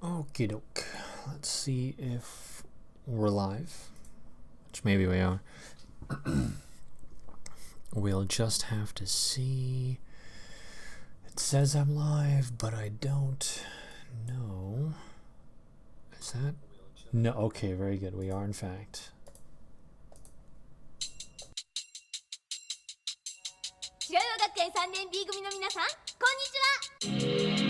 Okie doke. Let's see if we're live, which maybe we are. We'll just have to see. It says I'm live, but I don't know. Is that? No, okay, very good. We are, in fact. 白岩学園3年 B 組の皆さん、こんにちは。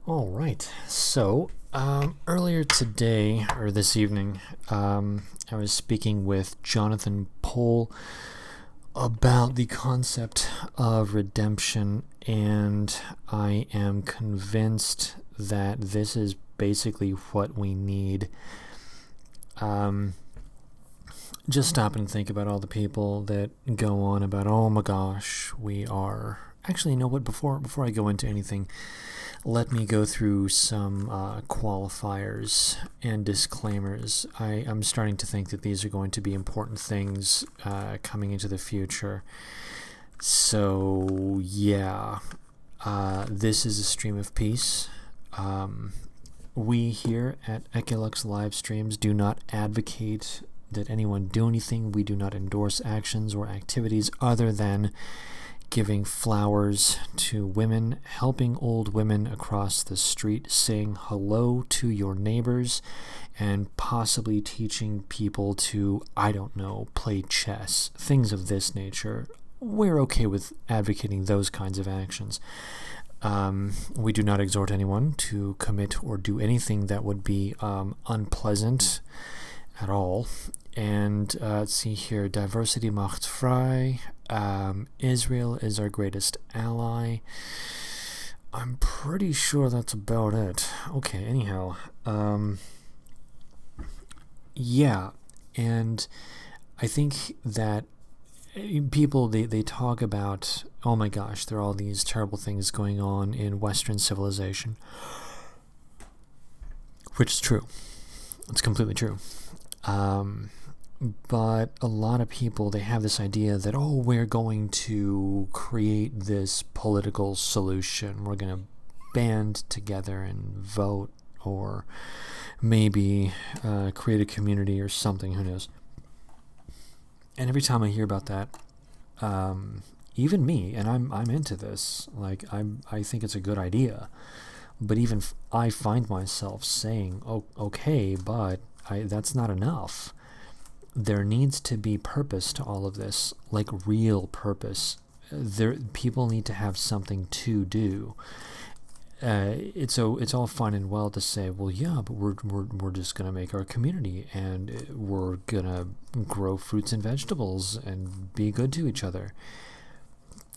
All right. So, earlier today, or this evening, I was speaking with Jonathan Pohl about the concept of redemption, and I am convinced that this is basically what we need. Just stop and think about all the people that go on about, oh my gosh, we are... Actually, you know what? Before I go into anything, let me go through some qualifiers and disclaimers. I'm starting to think that these are going to be important things coming into the future. So, yeah, this is a stream of peace. We here at Equilux live streams do not advocate that anyone do anything. We do not endorse actions or activities other than giving flowers to women, helping old women across the street, saying hello to your neighbors, and possibly teaching people to, I don't know, play chess, things of this nature. We're okay with advocating those kinds of actions. We do not exhort anyone to commit or do anything that would be unpleasant at all. And let's see here, diversity macht frei. Israel is our greatest ally. I'm pretty sure that's about it. Okay, anyhow. Yeah, and I think that people, they talk about, oh my gosh, there are all these terrible things going on in Western civilization. Which is true. It's completely true. But a lot of people, they have this idea that, oh, we're going to create this political solution. We're going to band together and vote, or maybe create a community or something, who knows. And every time I hear about that, even me, and I'm into this, like I think it's a good idea, but even I find myself saying, oh, okay, but that's not enough. There needs to be purpose to all of this, like real purpose. People need to have something to do. It's all fine and well to say, well, yeah, but we're just gonna make our community, and we're gonna grow fruits and vegetables and be good to each other.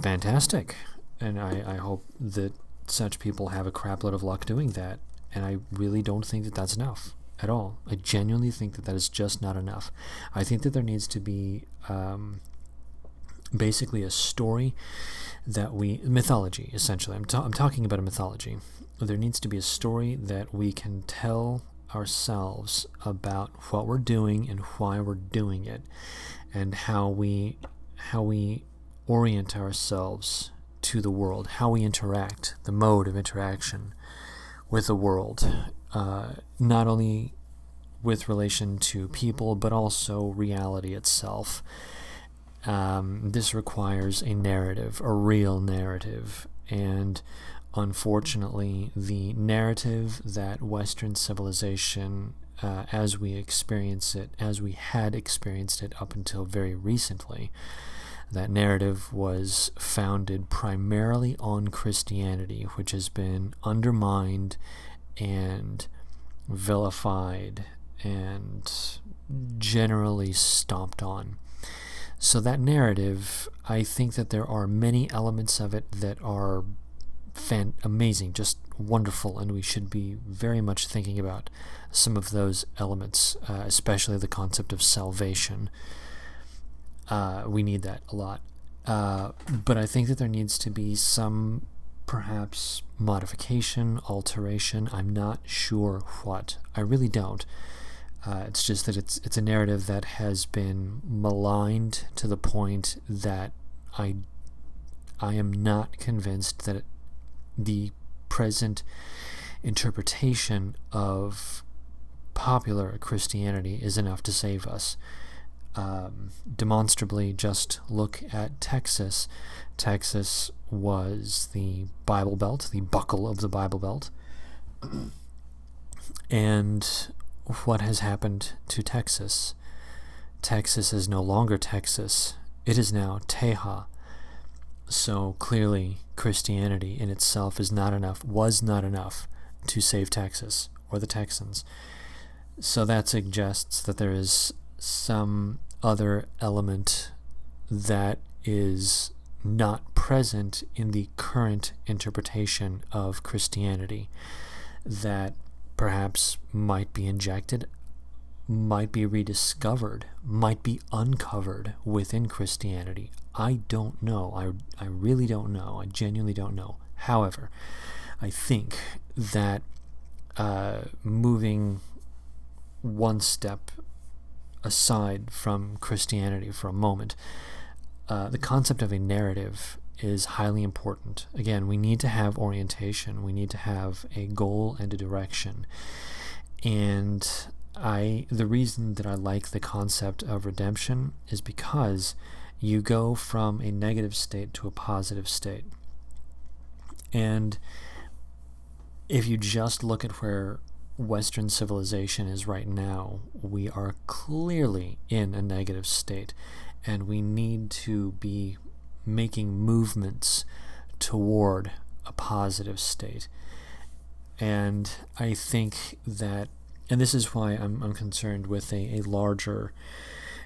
Fantastic, and I hope that such people have a crapload of luck doing that. And I really don't think that that's enough at all. I genuinely think that is just not enough. I think that there needs to be basically a story that mythology, essentially. I'm talking about a mythology. There needs to be a story that we can tell ourselves about what we're doing and why we're doing it, and how we orient ourselves to the world, how we interact, the mode of interaction with the world, not only with relation to people, but also reality itself. This requires a narrative, a real narrative, and unfortunately, the narrative that Western civilization, as we had experienced it up until very recently, that narrative was founded primarily on Christianity, which has been undermined and vilified and generally stomped on. So that narrative, I think that there are many elements of it that are amazing, just wonderful, and we should be very much thinking about some of those elements, especially the concept of salvation. We need that a lot. But I think that there needs to be some, perhaps, modification, alteration. I'm not sure what. I really don't. It's just that it's a narrative that has been maligned to the point that I am not convinced that the present interpretation of popular Christianity is enough to save us. Demonstrably, just look at Texas. Texas was the Bible Belt, the buckle of the Bible Belt. And what has happened to Texas? Texas is no longer Texas. It is now Teja. So clearly, Christianity in itself was not enough to save Texas or the Texans. So that suggests that there is some other element that is not present in the current interpretation of Christianity that perhaps might be injected, might be rediscovered, might be uncovered within Christianity. I don't know. I really don't know. I genuinely don't know. However, I think that moving one step aside from Christianity for a moment, the concept of a narrative is highly important. Again, we need to have orientation. We need to have a goal and a direction. And the reason that I like the concept of redemption is because you go from a negative state to a positive state. And if you just look at where Western civilization is right now, we are clearly in a negative state, and we need to be making movements toward a positive state. And I think that, and this is why I'm concerned with a larger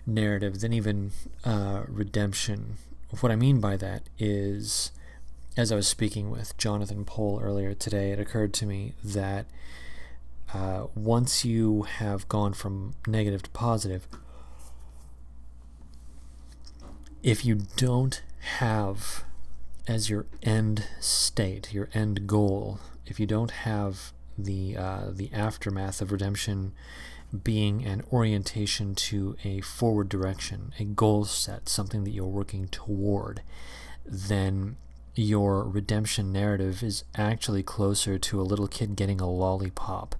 narrative than even redemption. What I mean by that is, as I was speaking with Jonathan Pohl earlier today, it occurred to me that once you have gone from negative to positive, if you don't have as your end state, your end goal, if you don't have the aftermath of redemption being an orientation to a forward direction, a goal set, something that you're working toward, then your redemption narrative is actually closer to a little kid getting a lollipop,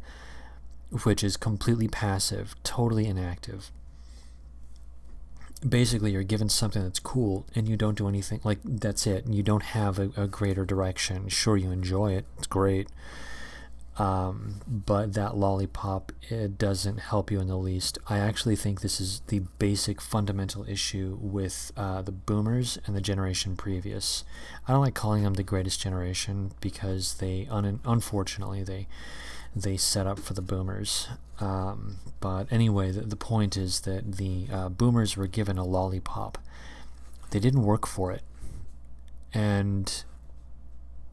which is completely passive, totally inactive. Basically, you're given something that's cool, and you don't do anything. Like, that's it. And you don't have a greater direction. Sure, you enjoy it. It's great. But that lollipop, it doesn't help you in the least. I actually think this is the basic fundamental issue with the boomers and the generation previous. I don't like calling them the greatest generation because they, unfortunately, they set up for the boomers. But anyway, the point is that the boomers were given a lollipop. They didn't work for it. And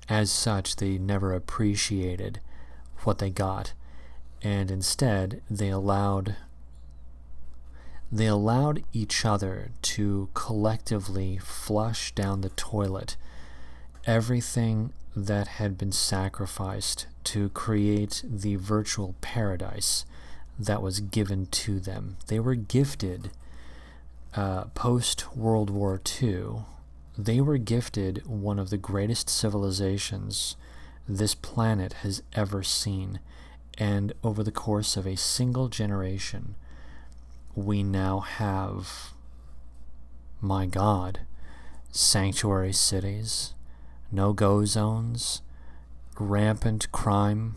as such, they never appreciated what they got. And instead, they allowed each other to collectively flush down the toilet everything that had been sacrificed to create the virtual paradise that was given to them. They were gifted, post-World War II, they were gifted one of the greatest civilizations this planet has ever seen. And over the course of a single generation, we now have, my God, sanctuary cities, no-go zones, rampant crime,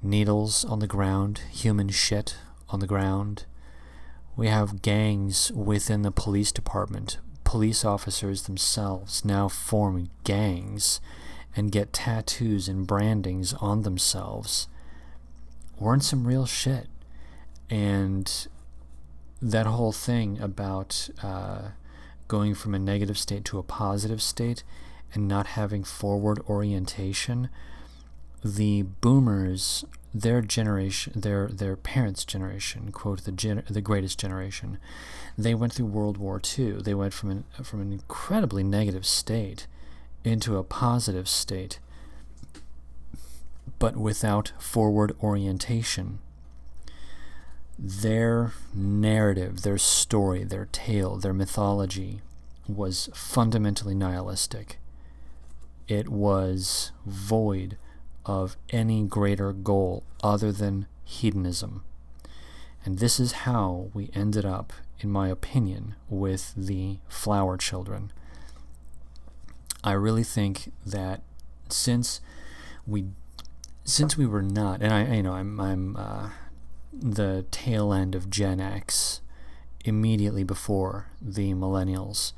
needles on the ground, human shit on the ground. We have gangs within the police department. Police officers themselves now form gangs and get tattoos and brandings on themselves. We're in some real shit. And that whole thing about going from a negative state to a positive state and not having forward orientation, the boomers, their generation, their parents' generation, quote, the greatest generation, they went through World War II. They went from an incredibly negative state into a positive state, but without forward orientation. Their narrative, their story, their tale, their mythology was fundamentally nihilistic. It was void of any greater goal other than hedonism. And this is how we ended up, in my opinion, with the flower children. I really think that since we were not, and I'm the tail end of Gen X, immediately before the millennials.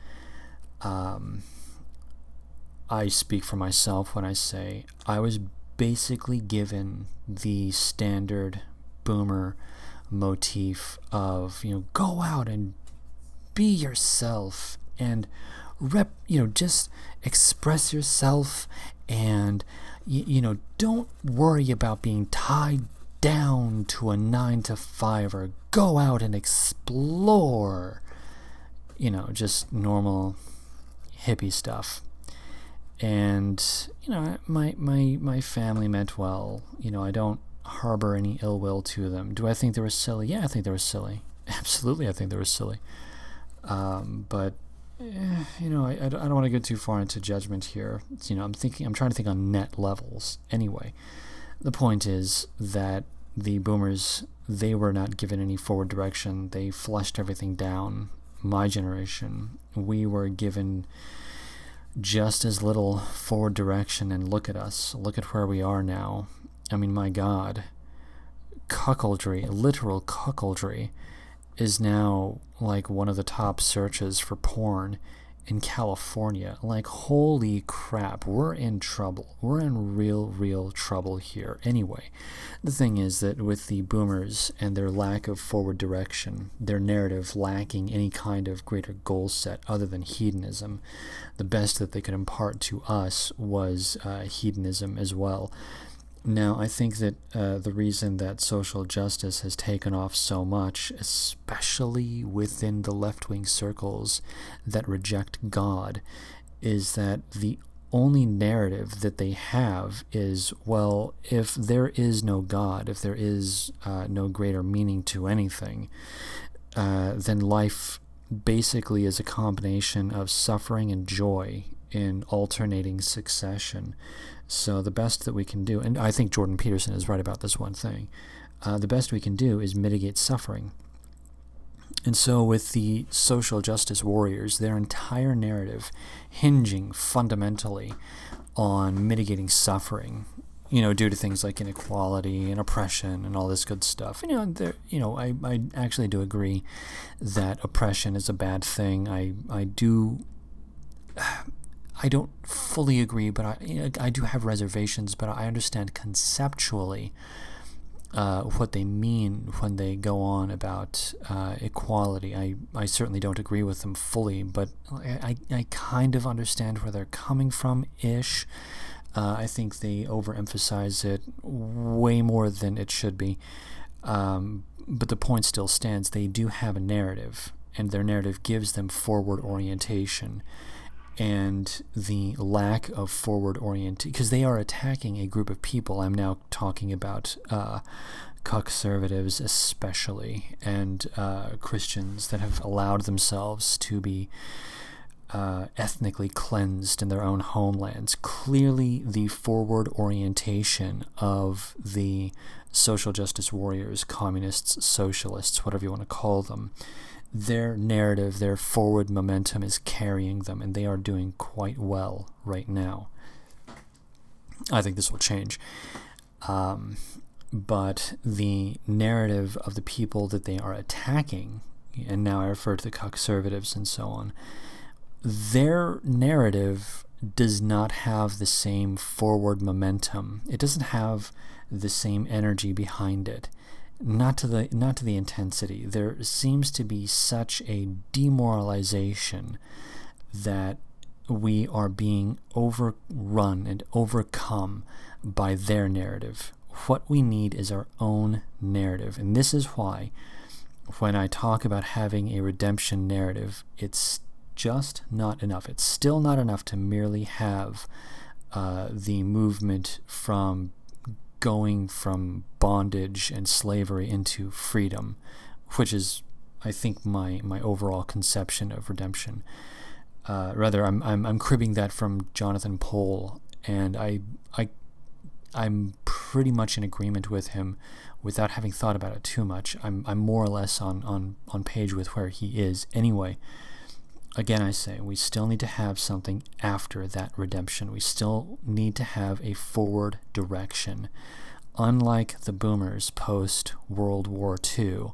I speak for myself when I say I was basically given the standard boomer motif of, go out and be yourself and just express yourself, and don't worry about being tied down to a 9-to-5, or go out and explore, just normal hippie stuff. And my family meant well. I don't harbor any ill will to them. Do I think they were silly? Yeah, I think they were silly. Absolutely, I think they were silly. But I don't want to go too far into judgment here. I'm trying to think on net levels. Anyway, the point is that the boomers, they were not given any forward direction. They flushed everything down. My generation, we were given just as little forward direction, and look at us. Look at where we are now. I mean, my God. Cuckoldry, literal cuckoldry, is now like one of the top searches for porn in California. Like, holy crap, we're in trouble. We're in real trouble here. Anyway, the thing is that with the boomers and their lack of forward direction, their narrative lacking any kind of greater goal set other than hedonism, the best that they could impart to us was hedonism as well. Now, I think that the reason that social justice has taken off so much, especially within the left-wing circles that reject God, is that the only narrative that they have is, well, if there is no God, if there is no greater meaning to anything, then life basically is a combination of suffering and joy in alternating succession. So the best that we can do, and I think Jordan Peterson is right about this one thing, the best we can do is mitigate suffering. And so with the social justice warriors, their entire narrative hinging fundamentally on mitigating suffering, due to things like inequality and oppression and all this good stuff. I actually do agree that oppression is a bad thing. I don't fully agree, but I do have reservations, but I understand conceptually what they mean when they go on about equality. I certainly don't agree with them fully, but I kind of understand where they're coming from-ish. I think they overemphasize it way more than it should be. But the point still stands. They do have a narrative, and their narrative gives them forward orientation. And the lack of forward orientation, because they are attacking a group of people. I'm now talking about conservatives especially, and Christians that have allowed themselves to be ethnically cleansed in their own homelands. Clearly the forward orientation of the social justice warriors, communists, socialists, whatever you want to call them, their narrative, their forward momentum is carrying them, and they are doing quite well right now. I think this will change. But the narrative of the people that they are attacking, and now I refer to the conservatives and so on, their narrative does not have the same forward momentum. It doesn't have the same energy behind it. Not to the intensity. There seems to be such a demoralization that we are being overrun and overcome by their narrative. What we need is our own narrative. And this is why when I talk about having a redemption narrative, it's just not enough. It's still not enough to merely have the movement from going from bondage and slavery into freedom, which is, I think, my overall conception of redemption. Rather, I'm cribbing that from Jonathan Pohl, and I'm pretty much in agreement with him without having thought about it too much. I'm more or less on page with where he is. Anyway, again, I say we still need to have something after that redemption. We still need to have a forward direction. Unlike the boomers post-World War II,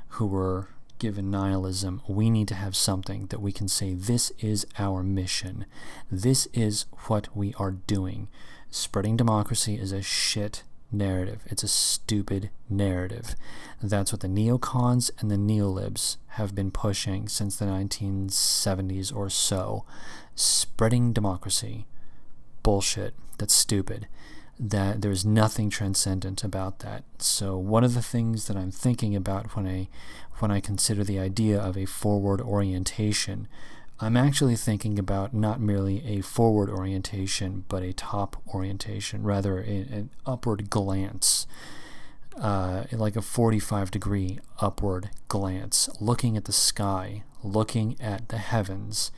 who were given nihilism, we need to have something that we can say, this is our mission. This is what we are doing. Spreading democracy is a shit narrative. It's a stupid narrative. That's what the neocons and the neolibs have been pushing since the 1970s or so. Spreading democracy. Bullshit. That's stupid. That there's nothing transcendent about that. So one of the things that I'm thinking about when I consider the idea of a forward orientation, I'm actually thinking about not merely a forward orientation, but a top orientation, rather an upward glance, like a 45-degree upward glance, looking at the sky, looking at the heavens.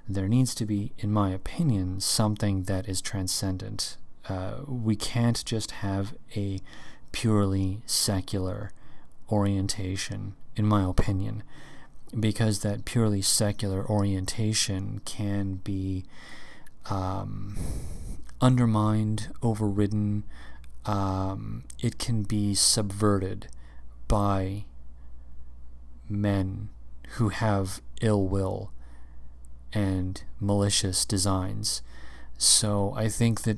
There needs to be, in my opinion, something that is transcendent. We can't just have a purely secular orientation, in my opinion, because that purely secular orientation can be undermined, overridden. It can be subverted by men who have ill will and malicious designs. So I think that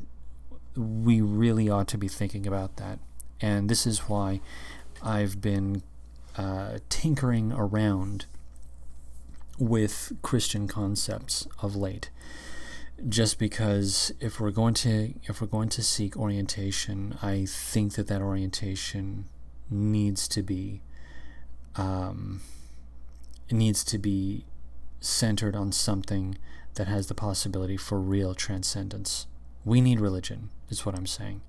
we really ought to be thinking about that. And this is why I've been tinkering around with Christian concepts of late. Just because if we're going to seek orientation, I think that orientation needs to be centered on something that has the possibility for real transcendence. We need religion, is what I'm saying.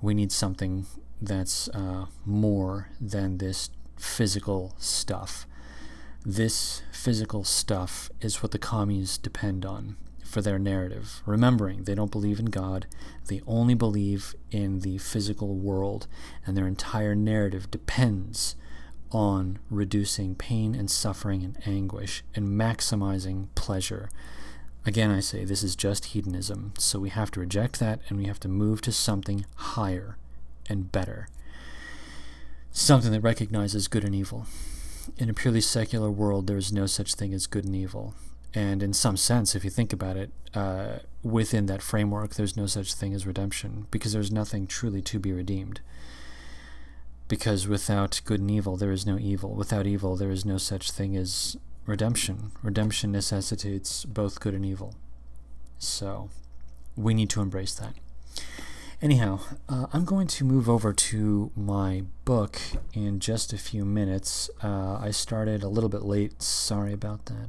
We need something that's more than this physical stuff. This physical stuff is what the commies depend on for their narrative. Remembering, they don't believe in God, they only believe in the physical world, and their entire narrative depends on reducing pain and suffering and anguish and maximizing pleasure. Again, I say this is just hedonism, so we have to reject that and we have to move to something higher and better. Something that recognizes good and evil. In a purely secular world, there is no such thing as good and evil. And in some sense, if you think about it, within that framework, there's no such thing as redemption, because there's nothing truly to be redeemed. Because without good and evil, there is no evil. Without evil, there is no such thing as redemption. Redemption necessitates both good and evil. So we need to embrace that. Anyhow, I'm going to move over to my book in just a few minutes. I started a little bit late. Sorry about that.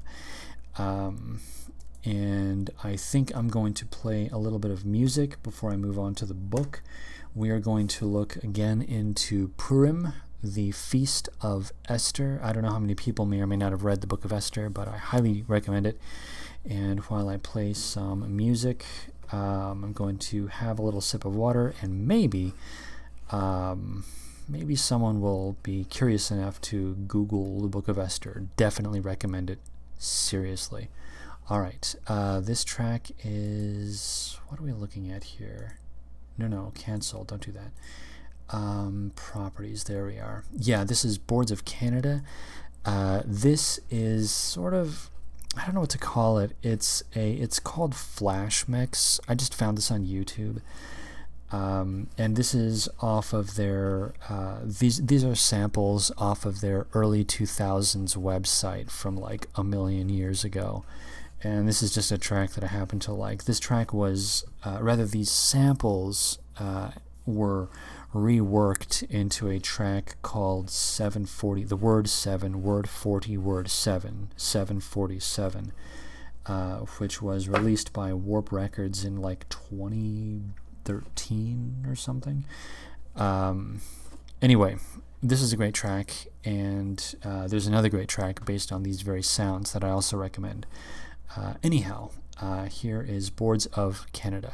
And I think I'm going to play a little bit of music before I move on to the book. We are going to look again into Purim, the Feast of Esther. I don't know how many people may or may not have read the book of Esther, but I highly recommend it. And while I play some music, I'm going to have a little sip of water, and maybe someone will be curious enough to Google the book of Esther. Definitely recommend it. Seriously. All right. This track is... what are we looking at here? No, cancel. Don't do that. Properties. There we are. Yeah, this is Boards of Canada. This is sort of... I don't know what to call it. It's called Flash Mix. I just found this on YouTube. And this is off of their these are samples off of their early 2000s website from like a million years ago. And this is just a track that I happen to like. This track was these samples were reworked into a track called 740, the word 7, word 40, word 7, 747, which was released by Warp Records in like 2013 or something. Anyway, this is a great track, and there's another great track based on these very sounds that I also recommend. Anyhow, here is Boards of Canada.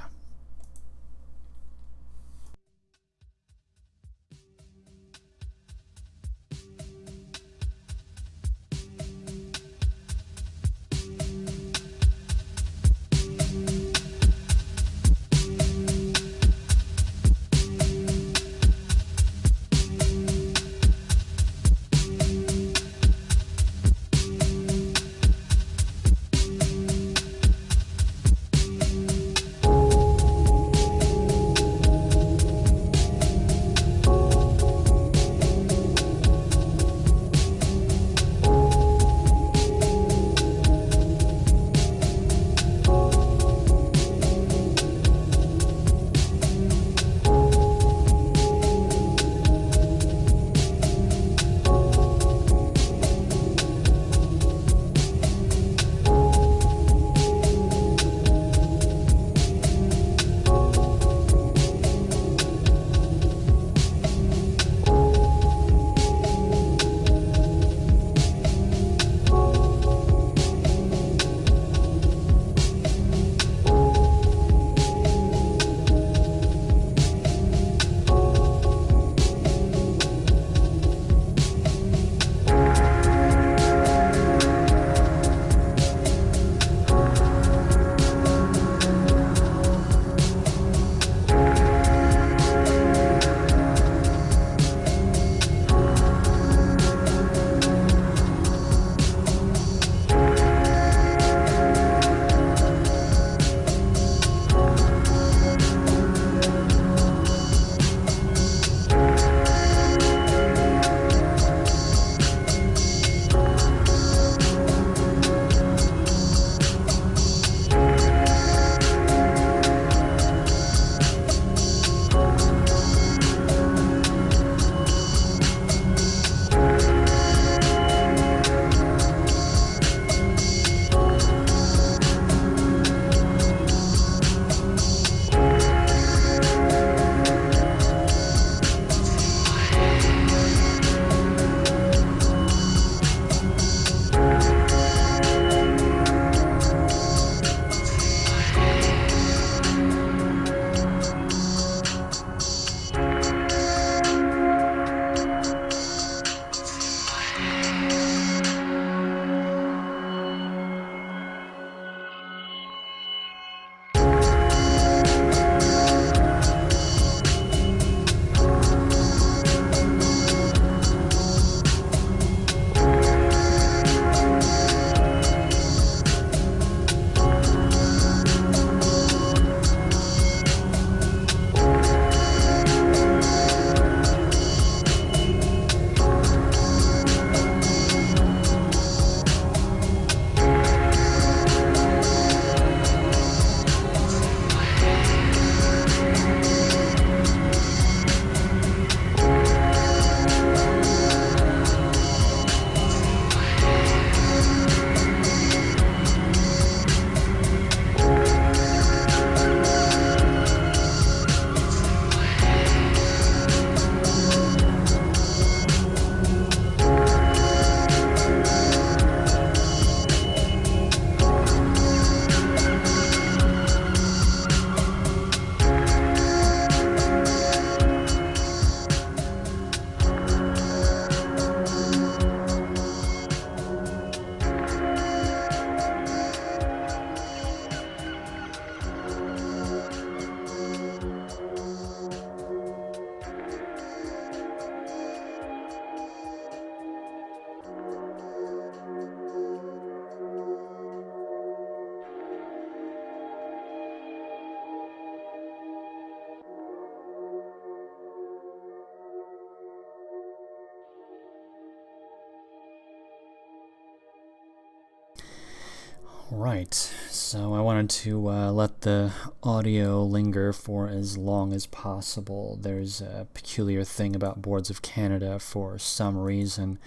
Right, so I wanted to let the audio linger for as long as possible. There's a peculiar thing about Boards of Canada. For some reason,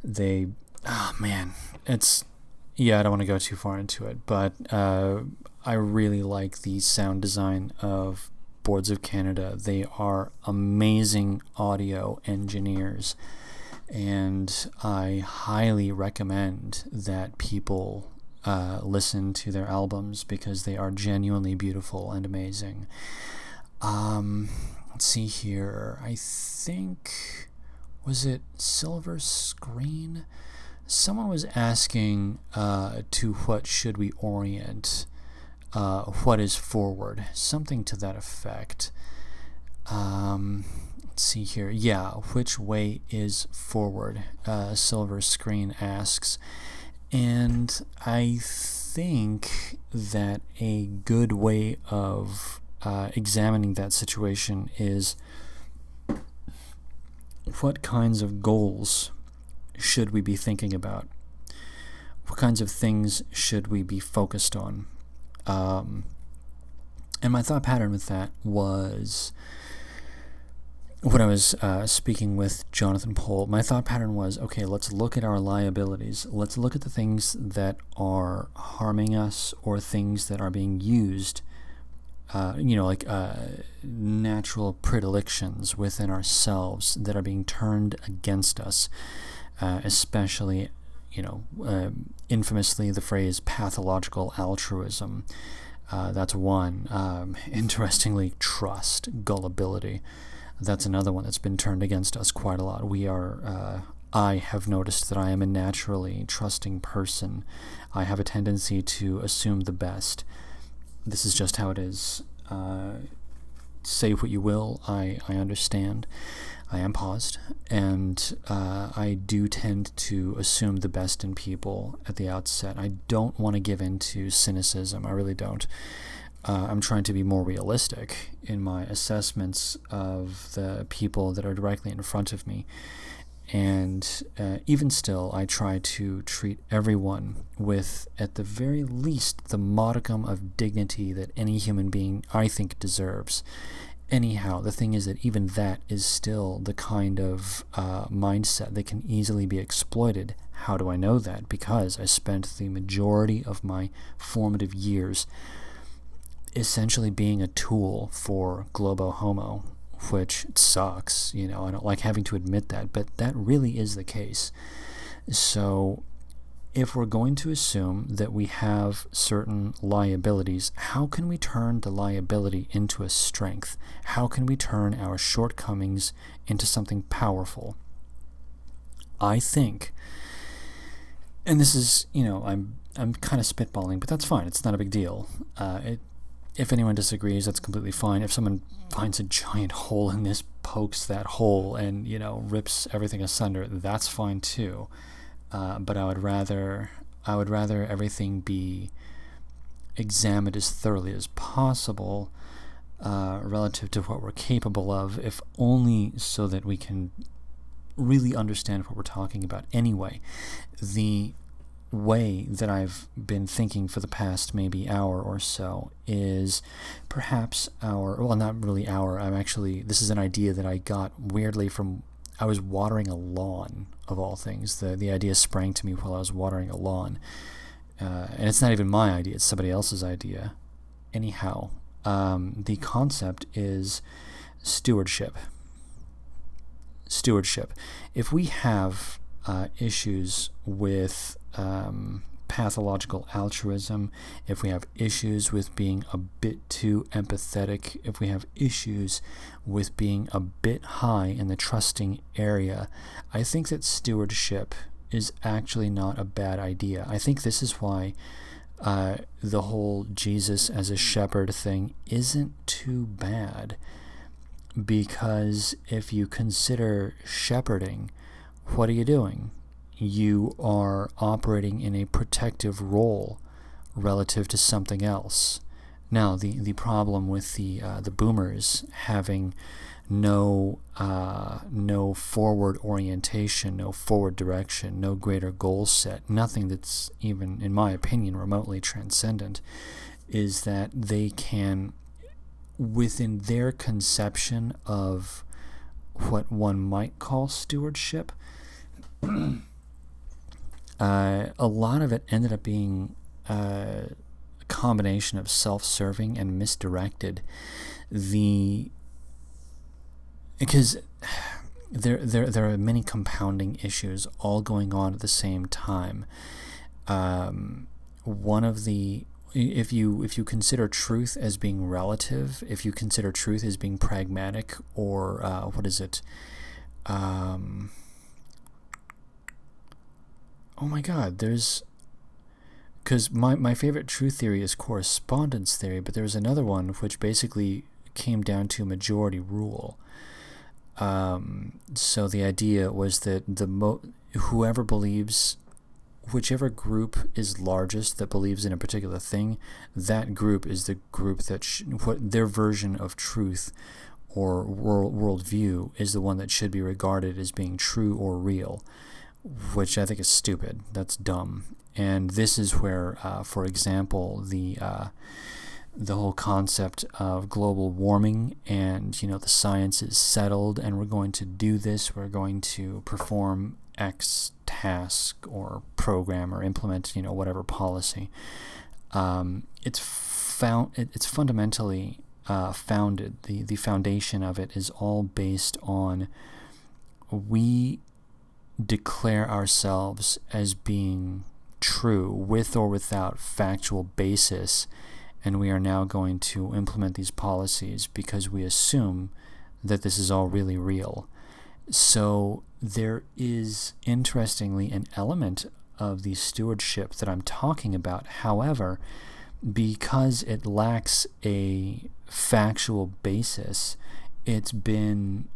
I don't want to go too far into it, but I really like the sound design of Boards of Canada. They are amazing audio engineers, and I highly recommend that people listen to their albums because they are genuinely beautiful and amazing. Let's see here. I think, was it Silver Screen? Someone was asking to what should we orient, what is forward, something to that effect. Let's see here. Yeah, which way is forward? Silver Screen asks. And I think that a good way of examining that situation is, what kinds of goals should we be thinking about? What kinds of things should we be focused on? And my thought pattern with that was, when I was speaking with Jonathan Pohl, my thought pattern was, okay, let's look at our liabilities. Let's look at the things that are harming us or things that are being used, natural predilections within ourselves that are being turned against us, especially, infamously the phrase pathological altruism. That's one. Interestingly, trust, gullibility. That's another one that's been turned against us quite a lot. I have noticed that I am a naturally trusting person. I have a tendency to assume the best. This is just how it is. Say what you will, I understand. I am paused, and I do tend to assume the best in people at the outset. I don't want to give in to cynicism. I really don't. I'm trying to be more realistic in my assessments of the people that are directly in front of me. And even still, I try to treat everyone with, at the very least, the modicum of dignity that any human being, I think, deserves. Anyhow, the thing is that even that is still the kind of mindset that can easily be exploited. How do I know that? Because I spent the majority of my formative years essentially being a tool for Globo Homo, which sucks. I don't like having to admit that, but that really is the case. So if we're going to assume that we have certain liabilities, how can we turn the liability into a strength? How can we turn our shortcomings into something powerful? I think, and this is, I'm kind of spitballing, but that's fine. It's not a big deal. If anyone disagrees, that's completely fine. If someone finds a giant hole in this, pokes that hole, and rips everything asunder, that's fine too. But I would rather everything be examined as thoroughly as possible relative to what we're capable of, if only so that we can really understand what we're talking about. Anyway, the way that I've been thinking for the past maybe hour or so is perhaps not really this is an idea that I got weirdly from, I was watering a lawn, of all things. The idea sprang to me while I was watering a lawn, and it's not even my idea, it's somebody else's idea. Anyhow, the concept is stewardship. If we have issues with pathological altruism, if we have issues with being a bit too empathetic, if we have issues with being a bit high in the trusting area, I think that stewardship is actually not a bad idea. I think this is why the whole Jesus as a shepherd thing isn't too bad, because if you consider shepherding, what are you doing? You are operating in a protective role relative to something else. Now, the problem with the boomers having no forward orientation, no forward direction, no greater goal set, nothing that's even, in my opinion, remotely transcendent, is that they can, within their conception of what one might call stewardship, a lot of it ended up being a combination of self-serving and misdirected. Because there are many compounding issues all going on at the same time. One of the, if you consider truth as being relative, if you consider truth as being pragmatic, or what is it? Oh my God, because my favorite truth theory is correspondence theory, but there's another one which basically came down to majority rule. So the idea was that whoever believes, whichever group is largest that believes in a particular thing, that group is the group that what their version of truth or worldview is the one that should be regarded as being true or real, which I think is stupid. That's dumb. And this is where, for example, the whole concept of global warming and, the science is settled and we're going to do this, we're going to perform X task or program or implement, whatever policy. It's fundamentally founded, the foundation of it is all based on we declare ourselves as being true with or without factual basis, and we are now going to implement these policies because we assume that this is all really real. So there is, interestingly, an element of the stewardship that I'm talking about. However, because it lacks a factual basis, it's been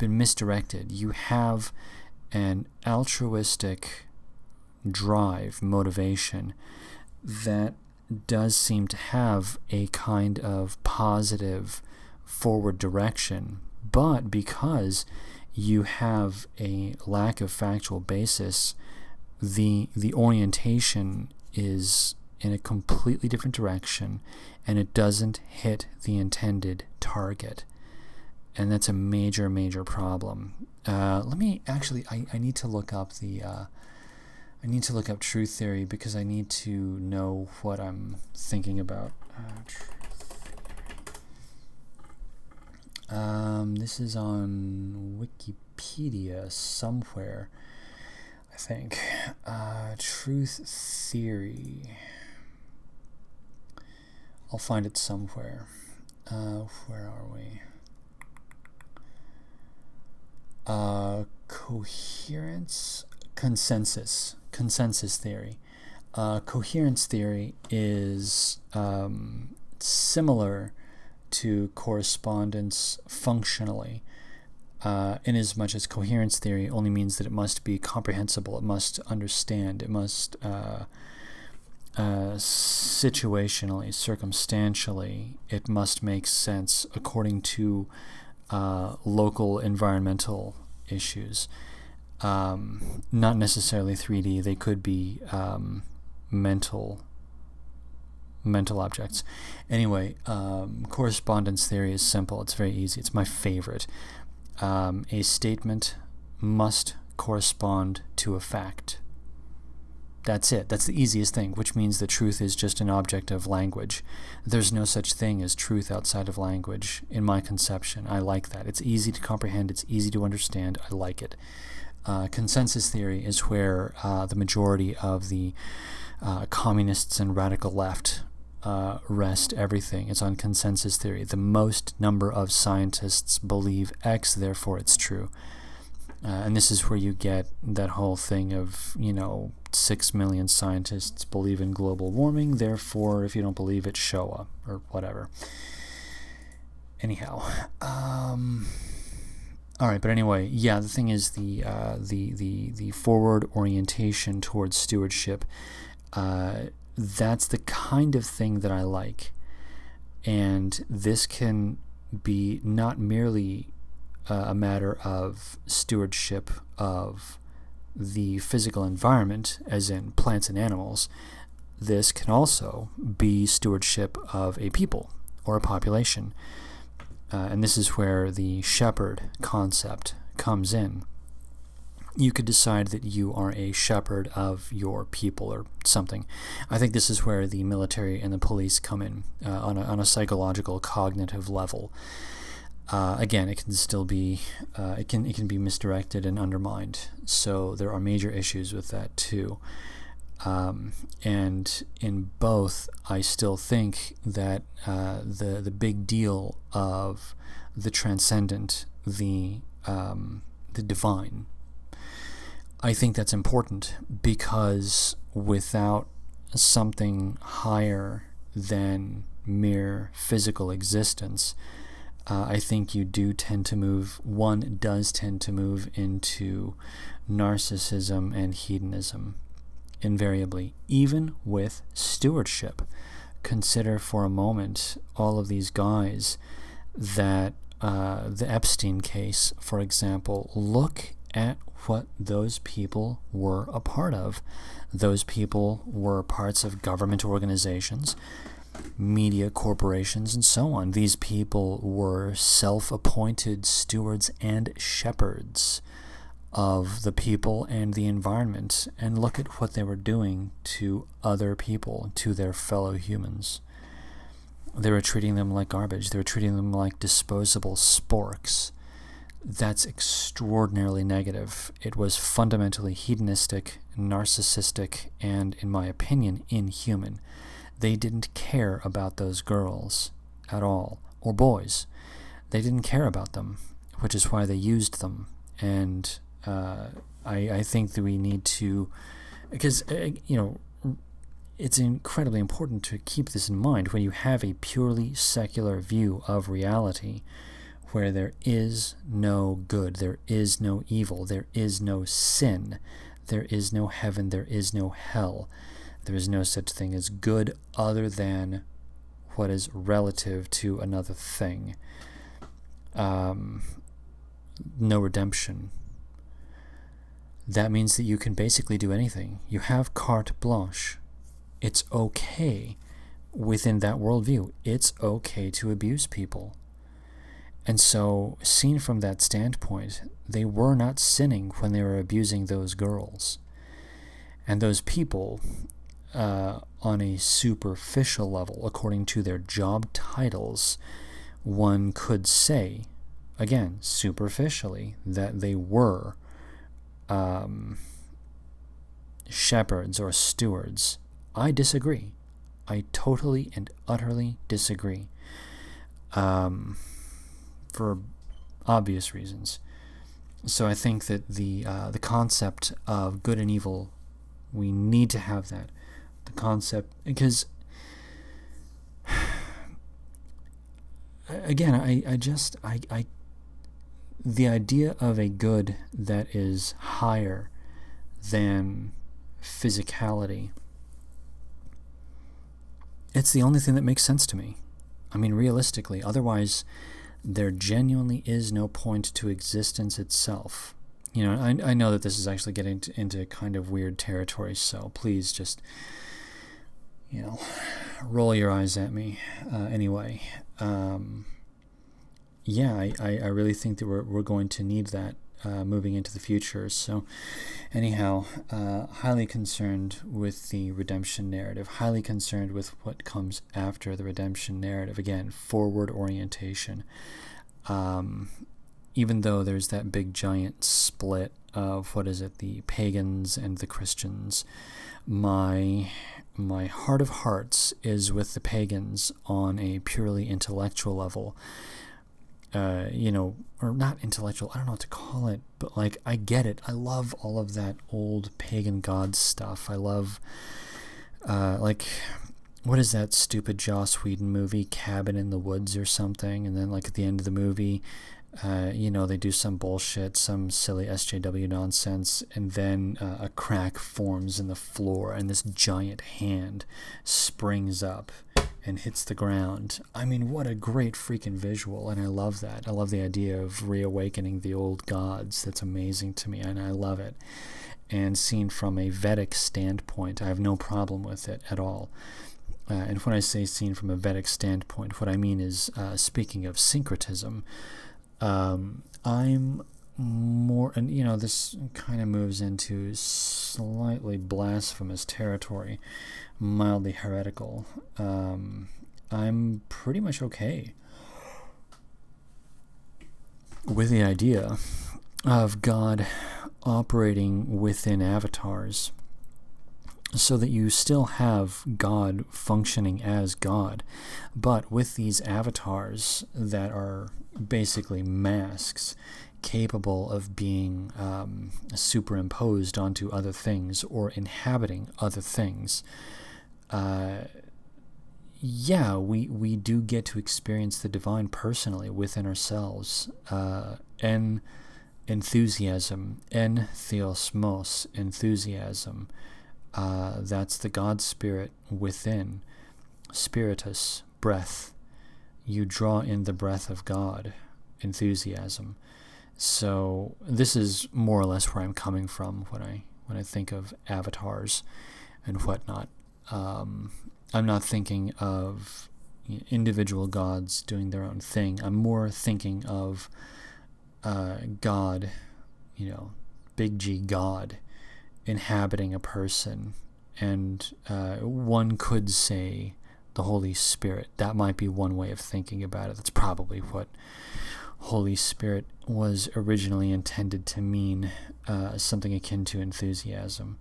misdirected. You have an altruistic drive, motivation, that does seem to have a kind of positive forward direction, but because you have a lack of factual basis, the orientation is in a completely different direction, and it doesn't hit the intended target. And that's a major, major problem. Let me actually, I need to look up I need to look up truth theory because I need to know what I'm thinking about. This is on Wikipedia somewhere, I think. Truth theory. I'll find it somewhere. Where are we? Consensus theory. Coherence theory is similar to correspondence functionally, in as much as coherence theory only means that it must be comprehensible, it must understand, it must situationally, circumstantially, it must make sense according to local environmental issues. Not necessarily 3D, they could be mental objects. Anyway, correspondence theory is simple, it's very easy, it's my favorite. A statement must correspond to a fact. That's it. That's the easiest thing, which means that truth is just an object of language. There's no such thing as truth outside of language in my conception. I like that. It's easy to comprehend. It's easy to understand. I like it. Consensus theory is where the majority of the communists and radical left rest everything. It's on consensus theory. The most number of scientists believe X, therefore it's true. And this is where you get that whole thing of, 6 million scientists believe in global warming, therefore if you don't believe it, show up, or whatever. Anyhow, all right, but anyway, yeah, the thing is the forward orientation towards stewardship that's the kind of thing that I like. And this can be not merely a matter of stewardship of the physical environment, as in plants and animals. This can also be stewardship of a people or a population. And this is where the shepherd concept comes in. You could decide that you are a shepherd of your people or something. I think this is where the military and the police come in on a psychological, cognitive level. Again, it can still be it can be misdirected and undermined. So there are major issues with that too. And in both, I still think that the big deal of the transcendent, the divine, I think that's important, because without something higher than mere physical existence, I think one does tend to move into narcissism and hedonism, invariably, even with stewardship. Consider for a moment all of these guys that the Epstein case, for example. Look at what those people were a part of. Those people were parts of government organizations, media corporations, and so on. These people were self-appointed stewards and shepherds of the people and the environment. And look at what they were doing to other people, to their fellow humans. They were treating them like garbage. They were treating them like disposable sporks. That's extraordinarily negative. It was fundamentally hedonistic, narcissistic, and, in my opinion, inhuman. They didn't care about those girls at all, or boys. They didn't care about them, which is why they used them. And I think that we need to, because, it's incredibly important to keep this in mind when you have a purely secular view of reality, where there is no good, there is no evil, there is no sin, there is no heaven, there is no hell. There is no such thing as good other than what is relative to another thing. No redemption. That means that you can basically do anything. You have carte blanche. It's okay within that worldview. It's okay to abuse people. And so, seen from that standpoint, they were not sinning when they were abusing those girls. And those people, on a superficial level, according to their job titles, one could say, again, superficially, that they were shepherds or stewards. I disagree. I totally and utterly disagree. For obvious reasons. So I think that the concept of good and evil, we need to have that. The concept, because again, I the idea of a good that is higher than physicality, it's the only thing that makes sense to me. I mean, realistically, otherwise there genuinely is no point to existence itself. I know that this is actually getting into kind of weird territory, so please just, roll your eyes at me. Anyway, I really think that we're going to need that moving into the future. So anyhow, highly concerned with the redemption narrative, highly concerned with what comes after the redemption narrative. Again, forward orientation. Even though there's that big giant split of, the pagans and the Christians, my heart of hearts is with the pagans on a purely intellectual level. Or not intellectual, I don't know what to call it, but I get it. I love all of that old pagan god stuff. I love, what is that stupid Joss Whedon movie, Cabin in the Woods or something? And then like at the end of the movie, they do some bullshit, some silly SJW nonsense, and then a crack forms in the floor and this giant hand springs up and hits the ground. I mean, what a great freaking visual, and I love that. I love the idea of reawakening the old gods. That's amazing to me, and I love it. And seen from a Vedic standpoint, I have no problem with it at all. And when I say seen from a Vedic standpoint, what I mean is, speaking of syncretism, I'm more, and this kind of moves into slightly blasphemous territory, mildly heretical. I'm pretty much okay with the idea of God operating within avatars, so that you still have God functioning as God, but with these avatars that are basically masks capable of being superimposed onto other things or inhabiting other things. We do get to experience the divine personally within ourselves. Enthusiasm, theosmos, enthusiasm. That's the God spirit within. Spiritus, breath. You draw in the breath of God, enthusiasm. So this is more or less where I'm coming from when I think of avatars and whatnot. I'm not thinking of individual gods doing their own thing. I'm more thinking of God, big G God, inhabiting a person, and one could say the Holy Spirit. That might be one way of thinking about it. That's probably what Holy Spirit was originally intended to mean, something akin to enthusiasm,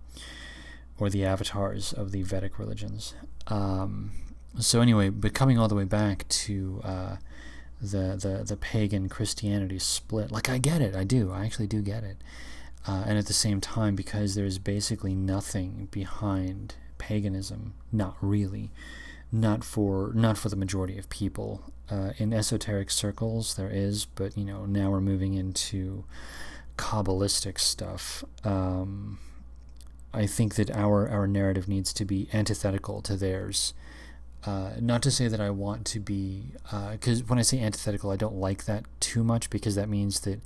or the avatars of the Vedic religions. So anyway, but coming all the way back to the pagan Christianity split, like I get it, I actually do get it. And at the same time, because there's basically nothing behind paganism, not really, not for the majority of people. In esoteric circles there is, but now we're moving into Kabbalistic stuff. I think that our narrative needs to be antithetical to theirs. Not to say that I want to be, because when I say antithetical, I don't like that too much, because that means that,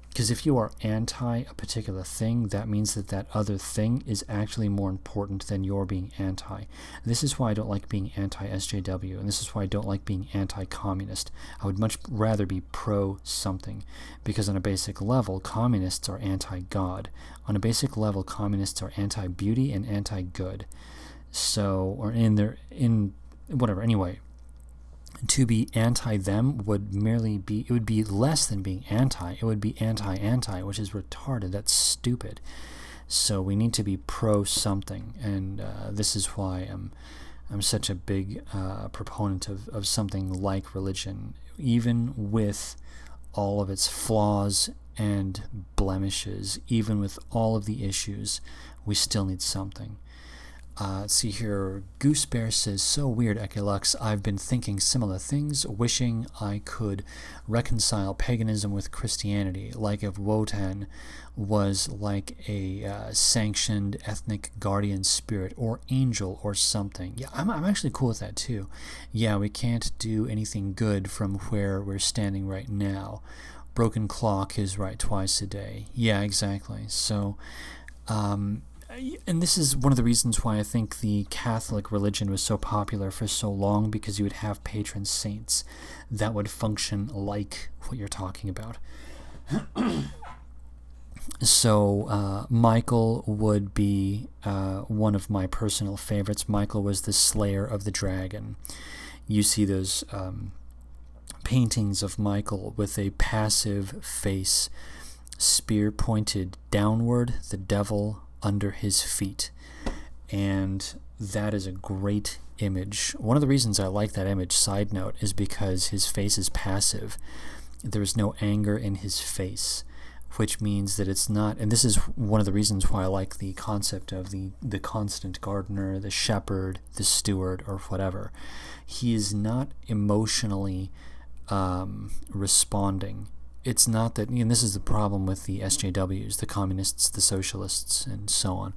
because if you are anti a particular thing, that means that other thing is actually more important than your being anti. This is why I don't like being anti-SJW, and this is why I don't like being anti-communist. I would much rather be pro-something, because on a basic level, communists are anti-God. On a basic level, communists are anti-beauty and anti-good. So, or whatever, anyway. To be anti-them would be less than being anti. It would be anti-anti, which is retarded. That's stupid. So we need to be pro-something, and this is why I'm such a big proponent of something like religion. Even with all of its flaws and blemishes, even with all of the issues, we still need something. Let's see here. Goose Bear says, so weird, Ekelux. I've been thinking similar things, wishing I could reconcile paganism with Christianity, like if Wotan was like a sanctioned ethnic guardian spirit or angel or something. Yeah, I'm actually cool with that too. Yeah, we can't do anything good from where we're standing right now. Broken clock is right twice a day. Yeah, exactly. So, and this is one of the reasons why I think the Catholic religion was so popular for so long, because you would have patron saints that would function like what you're talking about. So Michael would be one of my personal favorites. Michael was the slayer of the dragon. You see those paintings of Michael with a passive face, spear pointed downward, the devil under his feet, and that is a great image. One of the reasons I like that image, side note, is because his face is passive. There is no anger in his face, which means that it's not, and this is one of the reasons why I like the concept of the constant gardener, the shepherd, the steward, or whatever. He is not emotionally responding. It's not that, and this is the problem with the SJWs, the communists, the socialists, and so on.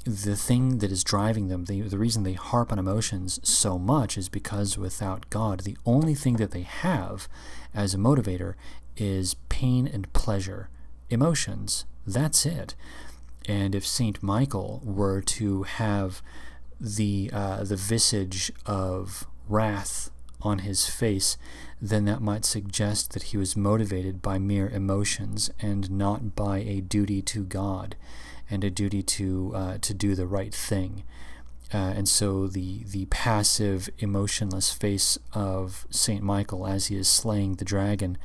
The thing that is driving them, the reason they harp on emotions so much is because without God, the only thing that they have as a motivator is pain and pleasure. Emotions, that's it. And if Saint Michael were to have the visage of wrath on his face, then that might suggest that he was motivated by mere emotions and not by a duty to God and a duty to do the right thing. And so the passive, emotionless face of Saint Michael as he is slaying the dragon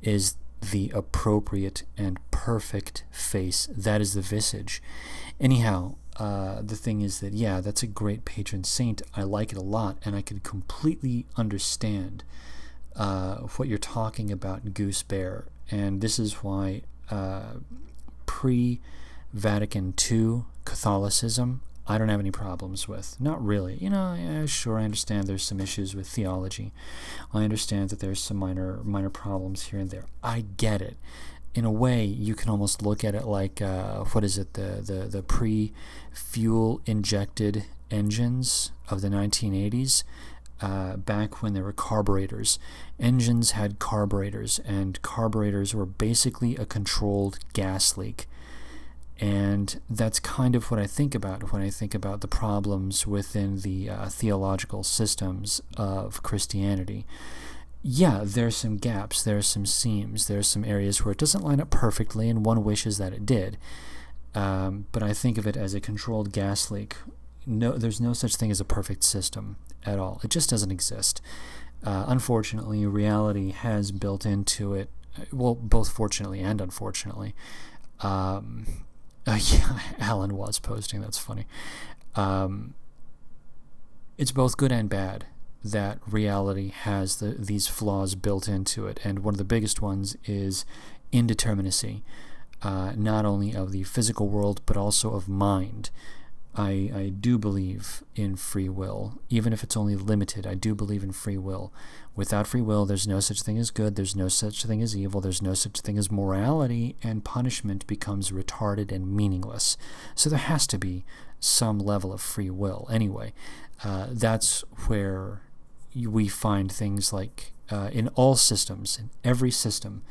is the appropriate and perfect face. That is the visage. Anyhow, the thing is that, yeah, that's a great patron saint. I like it a lot, and I can completely understand what you're talking about, Goose Bear. And this is why pre-Vatican II Catholicism, I don't have any problems with. Not really. Yeah, sure, I understand there's some issues with theology. I understand that there's some minor problems here and there. I get it. In a way, you can almost look at it like, the pre-fuel injected engines of the 1980s, back when there were carburetors. Engines had carburetors, and carburetors were basically a controlled gas leak. And that's kind of what I think about when I think about the problems within the theological systems of Christianity. Yeah, there's some gaps, there's some seams, there's some areas where it doesn't line up perfectly, and one wishes that it did. But I think of it as a controlled gas leak. No, there's no such thing as a perfect system at all. It just doesn't exist. Unfortunately, reality has built into it, well, both fortunately and unfortunately. Yeah, Alan was posting, that's funny. It's both good and bad that reality has these flaws built into it, and one of the biggest ones is indeterminacy, not only of the physical world but also of mind. I do believe in free will, even if it's only limited. I do believe in free will. Without free will, there's no such thing as good, there's no such thing as evil, there's no such thing as morality, and punishment becomes retarded and meaningless. So there has to be some level of free will. Anyway, that's where we find things like, in all systems, in every system,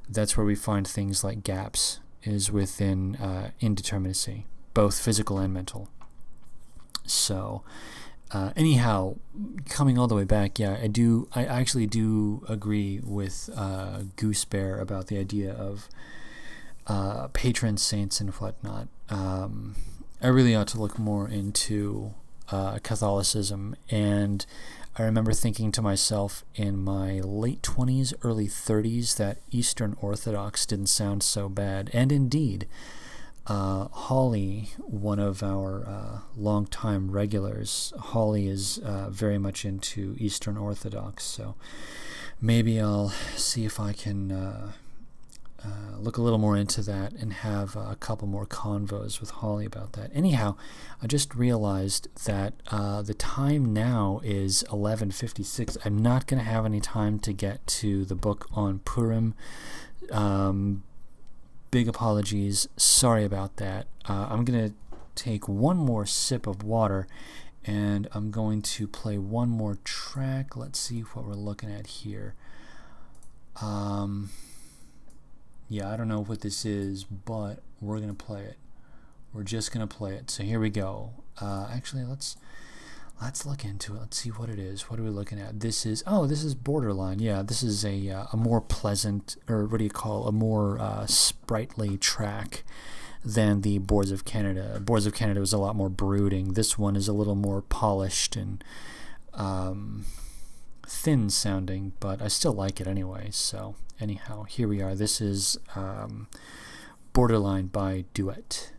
that's where we find things like gaps, is within indeterminacy, both physical and mental. So, anyhow, coming all the way back, yeah, I actually do agree with Goose Bear about the idea of patron saints and whatnot. I really ought to look more into Catholicism, and I remember thinking to myself in my late 20s, early 30s, that Eastern Orthodox didn't sound so bad. And indeed, Holly, one of our longtime regulars, Holly is very much into Eastern Orthodox, so maybe I'll see if I can look a little more into that and have a couple more convos with Holly about that. Anyhow, I just realized that the time now is 11:56. I'm not going to have any time to get to the book on Purim. Big apologies. Sorry about that. I'm going to take one more sip of water, and I'm going to play one more track. Let's see what we're looking at here. Yeah, I don't know what this is, but we're going to play it. We're just going to play it. So here we go. Actually, let's look into it. Let's see what it is. What are we looking at? This is Borderline. Yeah, this is a more pleasant, or what do you call, a more sprightly track than the Boards of Canada. Boards of Canada was a lot more brooding. This one is a little more polished and thin sounding, but I still like it anyway. So anyhow, here we are. This is Borderline by Duet.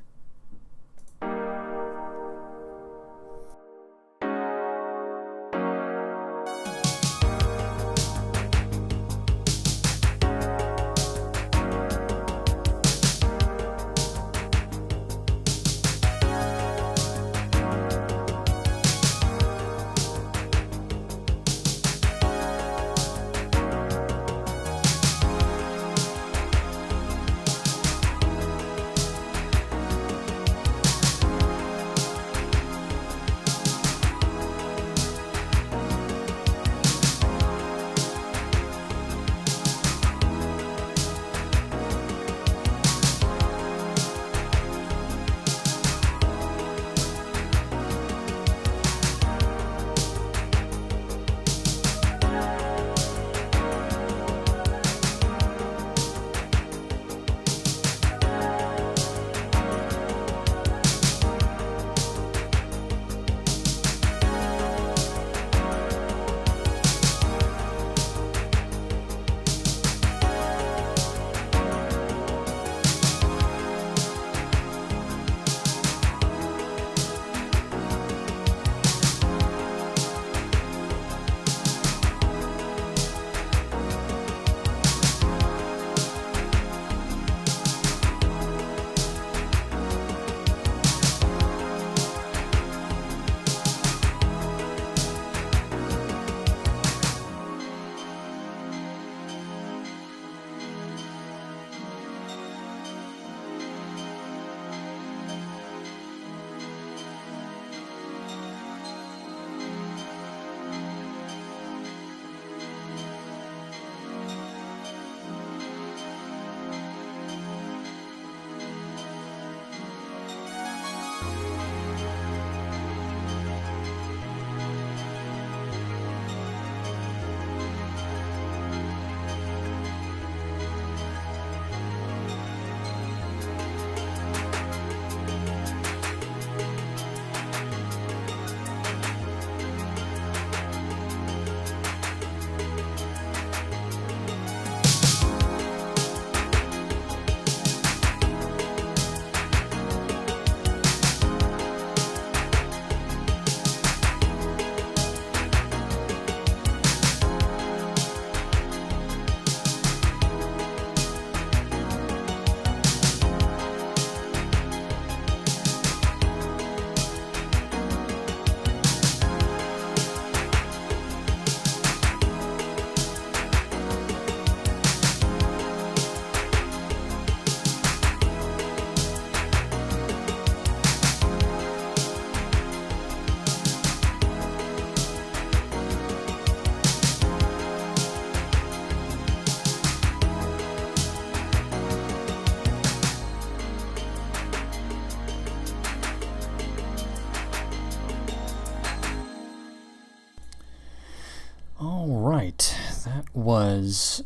was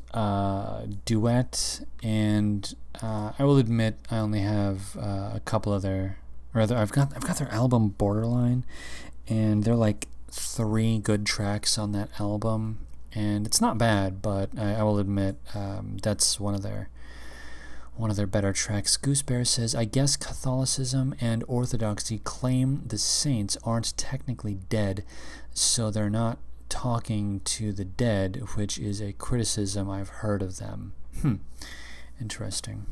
Duet, and I will admit I only have a couple other, or rather I've got their album Borderline, and they're like 3 good tracks on that album, and it's not bad, but I will admit that's one of their better tracks. Goose Bear says, I guess Catholicism and Orthodoxy claim the saints aren't technically dead, so they're not talking to the dead, which is a criticism I've heard of them. Interesting.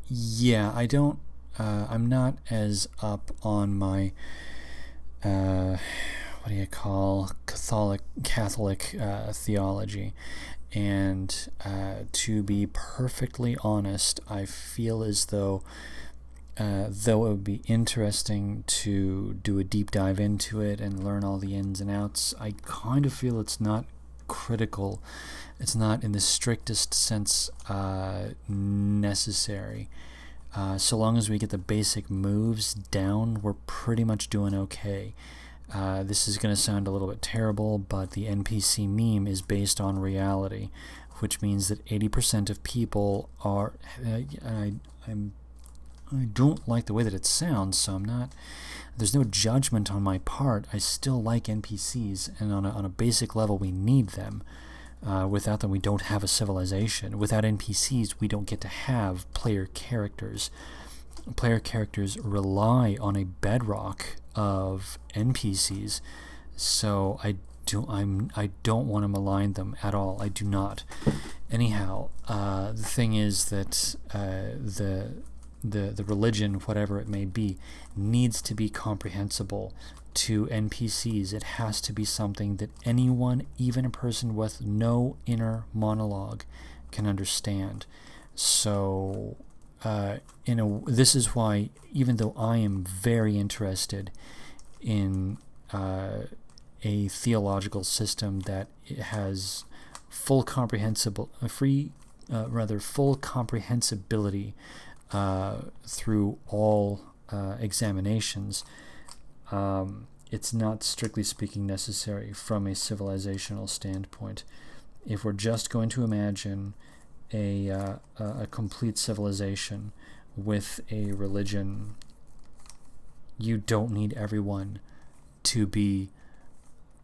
Yeah, I don't, I'm not as up on my, what do you call, Catholic theology. And to be perfectly honest, I feel as though it would be interesting to do a deep dive into it and learn all the ins and outs, I kind of feel it's not critical. It's not in the strictest sense necessary. So long as we get the basic moves down, we're pretty much doing okay. This is going to sound a little bit terrible, but the NPC meme is based on reality, which means that 80% of people are... I don't like the way that it sounds, so I'm not... There's no judgment on my part. I still like NPCs, and on a basic level, we need them. Without them, we don't have a civilization. Without NPCs, we don't get to have player characters. Player characters rely on a bedrock of NPCs, so I don't want to malign them at all. I do not. Anyhow, the thing is that the religion, whatever it may be, needs to be comprehensible to NPCs. It has to be something that anyone, even a person with no inner monologue, can understand. So this is why, even though I am very interested in a theological system that has full comprehensibility through all examinations, it's not strictly speaking necessary from a civilizational standpoint. If we're just going to imagine a complete civilization with a religion, you don't need everyone to be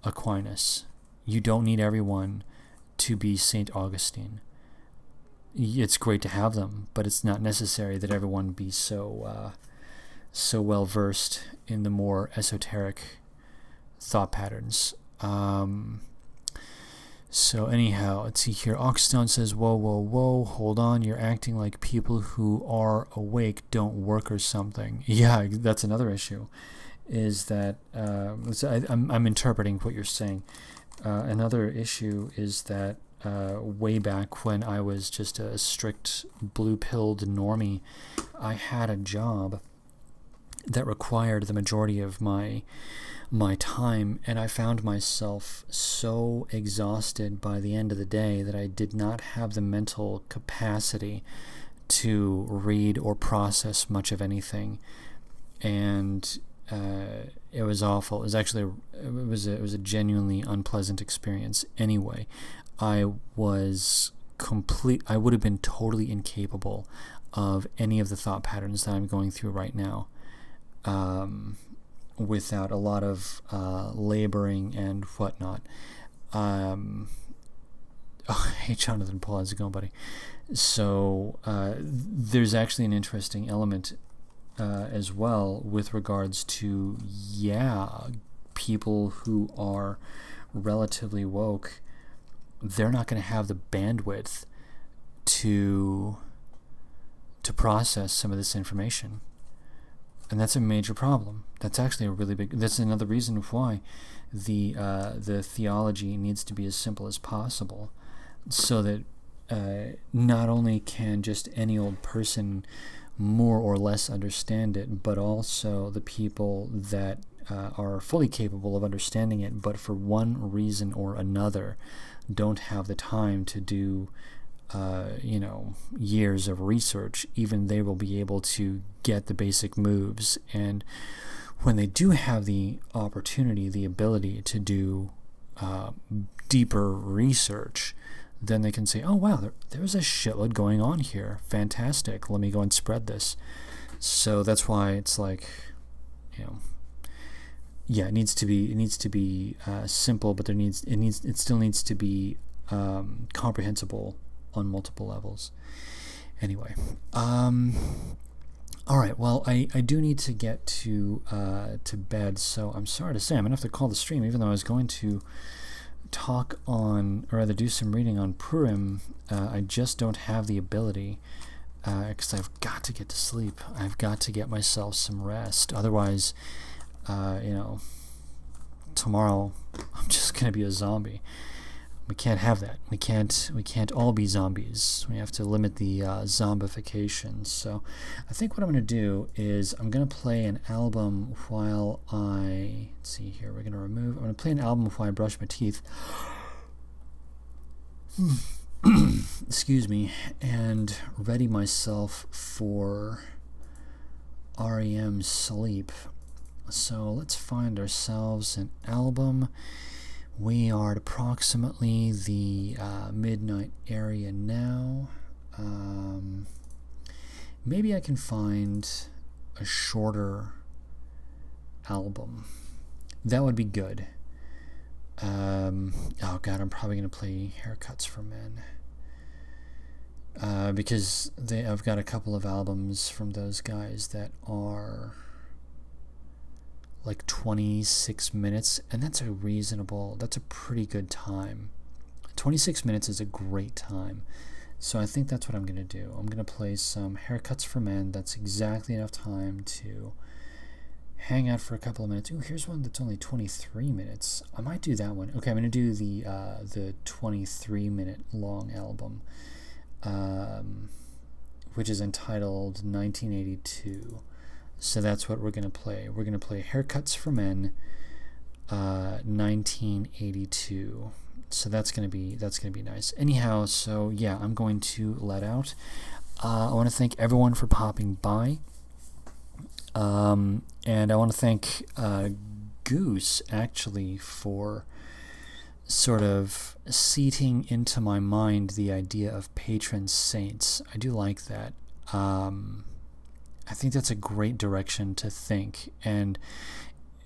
Aquinas. You don't need everyone to be St. Augustine. It's great to have them, but it's not necessary that everyone be so well versed in the more esoteric thought patterns. So anyhow, let's see here. Oxstone says, whoa, hold on. You're acting like people who are awake don't work or something. Yeah, that's another issue, is that I'm interpreting what you're saying. Another issue is that way back when I was just a strict blue-pilled normie, I had a job that required the majority of my time, and I found myself so exhausted by the end of the day that I did not have the mental capacity to read or process much of anything, and it was awful. It was a genuinely unpleasant experience. Anyway, I would have been totally incapable of any of the thought patterns that I'm going through right now, without a lot of laboring and whatnot. Hey, Jonathan Paul, how's it going, buddy? So there's actually an interesting element as well with regards to, people who are relatively woke. They're not going to have the bandwidth to process some of this information. And that's a major problem. That's actually that's another reason why the theology needs to be as simple as possible, so that not only can just any old person more or less understand it, but also the people that are fully capable of understanding it, but for one reason or another don't have the time to do years of research. Even they will be able to get the basic moves, and when they do have the opportunity, the ability to do deeper research, then they can say, oh wow, there's a shitload going on here. Fantastic. Let me go and spread this. So that's why it's like, yeah, it needs to be simple, but it still needs to be comprehensible on multiple levels. Anyway, all right. Well, I do need to get to bed, so I'm sorry to say I'm gonna have to call the stream, even though I was going to talk on, or rather do some reading on Purim. I just don't have the ability, because I've got to get to sleep. I've got to get myself some rest. Otherwise, tomorrow I'm just gonna be a zombie. We can't have that. We can't all be zombies. We have to limit the zombification. So I think what I'm going to do is I'm going to play an album while let's see here, I'm going to play an album while I brush my teeth. Excuse me. And ready myself for REM sleep. So let's find ourselves an album. We are at approximately the midnight area now. Maybe I can find a shorter album. That would be good. Oh god, I'm probably going to play Haircuts for Men. Because I've got a couple of albums from those guys that are like 26 minutes, and that's a pretty good time. 26 minutes is a great time. So I think that's what I'm going to do. I'm going to play some Haircuts for Men. That's exactly enough time to hang out for a couple of minutes. Ooh, here's one that's only 23 minutes. I might do that one. Okay, I'm going to do the 23-minute long album, which is entitled 1982. So that's what we're going to play. We're going to play Haircuts for Men, 1982. So that's going to be nice. Anyhow, so yeah, I'm going to let out. I want to thank everyone for popping by. And I want to thank Goose, actually, for sort of seating into my mind the idea of patron saints. I do like that. I think that's a great direction to think, and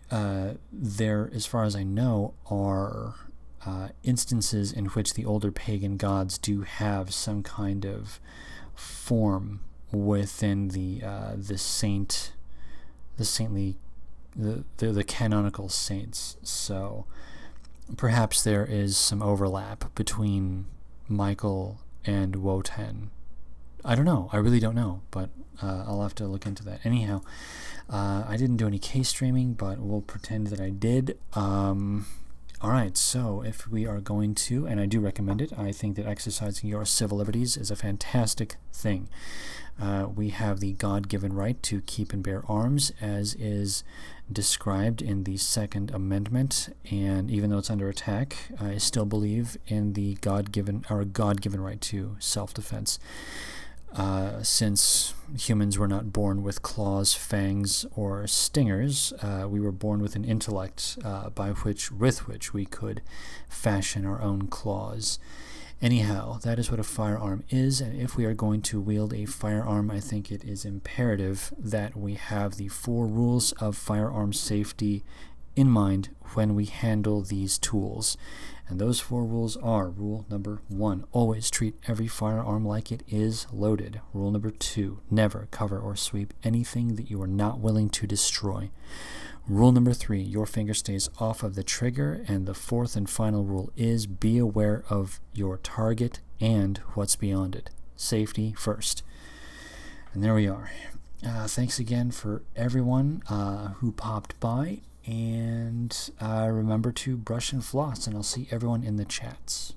there, as far as I know, are instances in which the older pagan gods do have some kind of form within the canonical saints. So perhaps there is some overlap between Michael and Wotan. I don't know. I really don't know, but I'll have to look into that. Anyhow, I didn't do any case streaming, but we'll pretend that I did. Alright, so if we are going to, and I do recommend it, I think that exercising your civil liberties is a fantastic thing. We have the God-given right to keep and bear arms, as is described in the Second Amendment, and even though it's under attack, I still believe in the God-given right to self-defense. Since humans were not born with claws, fangs, or stingers, we were born with an intellect with which we could fashion our own claws. Anyhow, that is what a firearm is, and if we are going to wield a firearm, I think it is imperative that we have the 4 rules of firearm safety in mind when we handle these tools. And those 4 rules are: rule number 1, always treat every firearm like it is loaded. Rule number 2, never cover or sweep anything that you are not willing to destroy. Rule number 3, your finger stays off of the trigger. And the 4th and final rule is be aware of your target and what's beyond it. Safety first. And there we are. Thanks again for everyone who popped by. And remember to brush and floss, and I'll see everyone in the chats.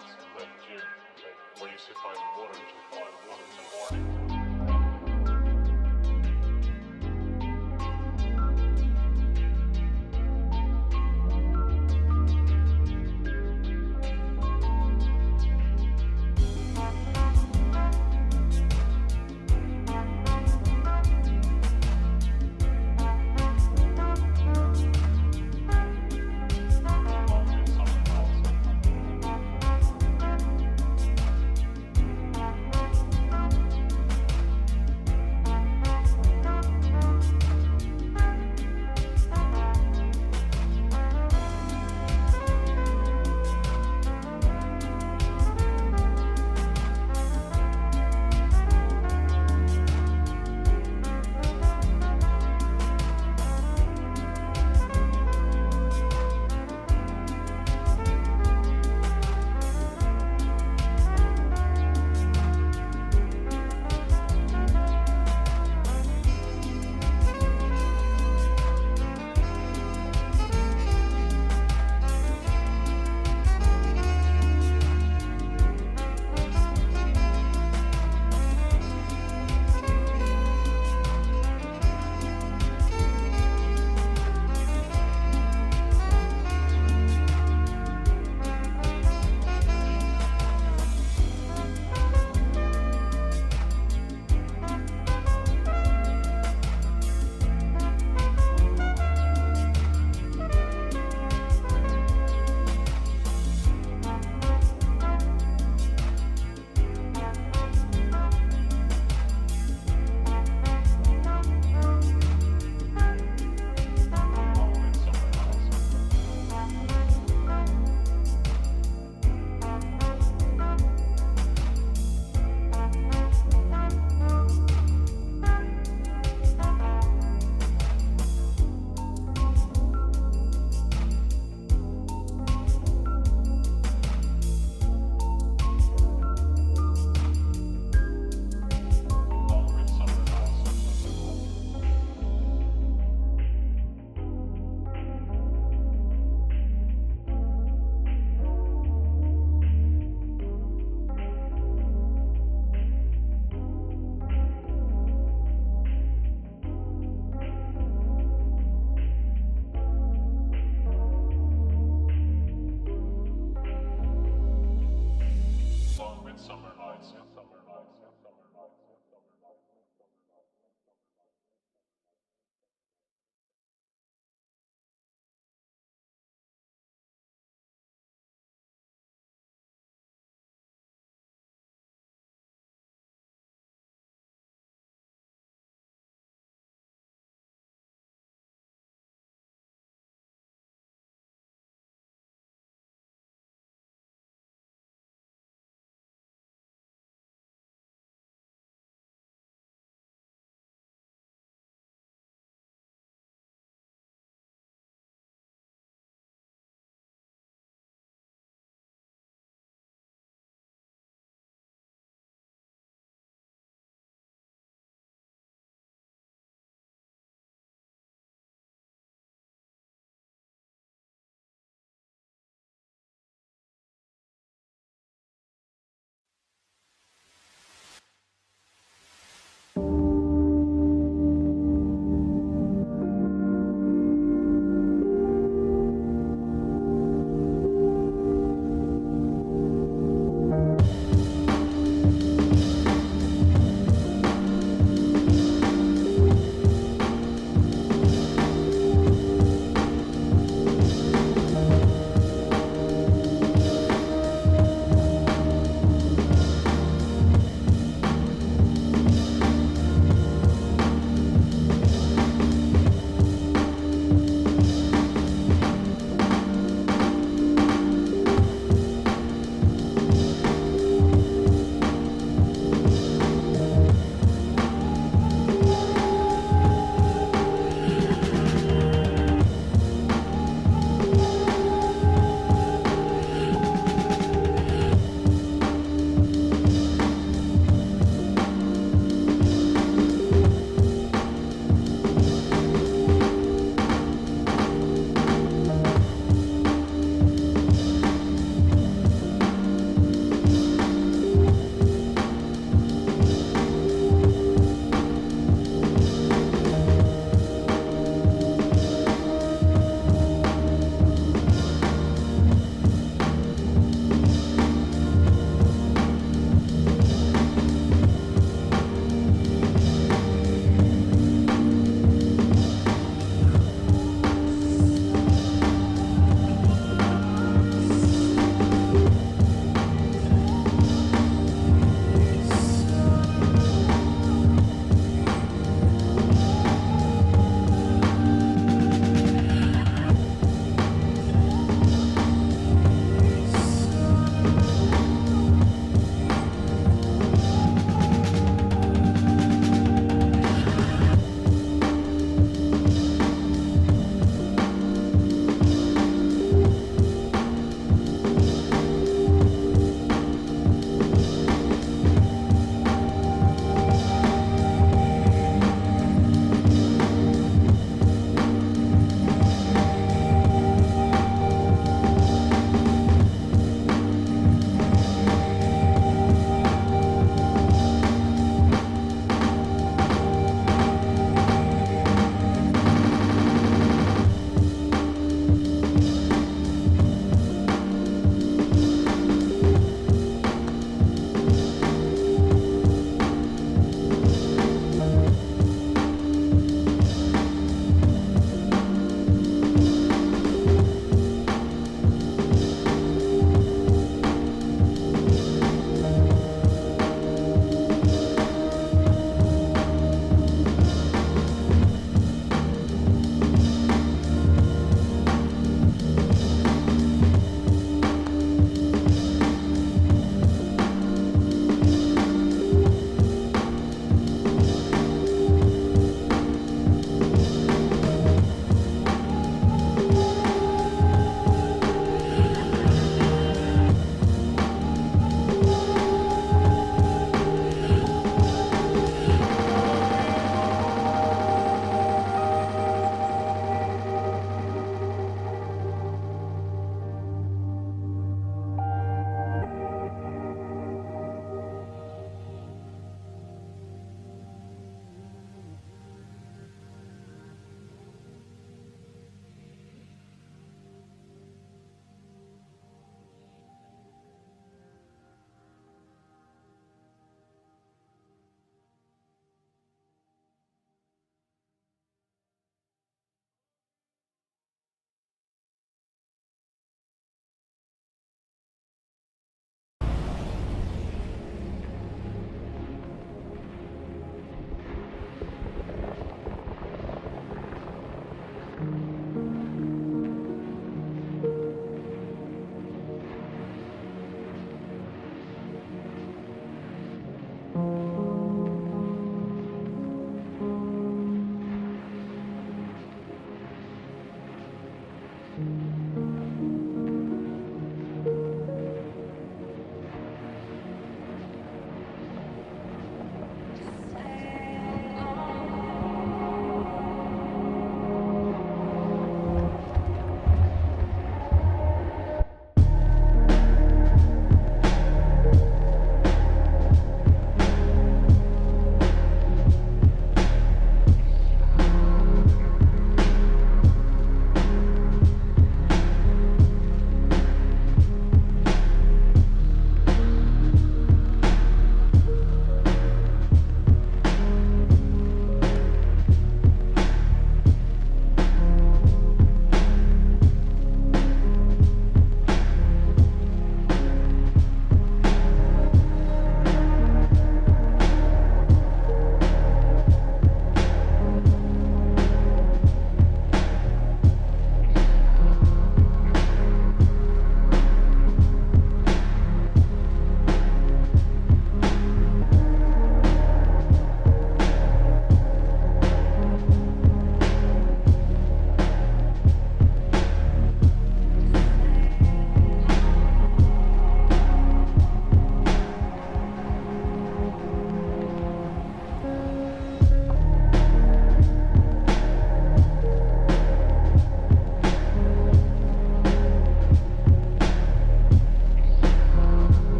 spots, like gym, like where you sit by the water in the morning.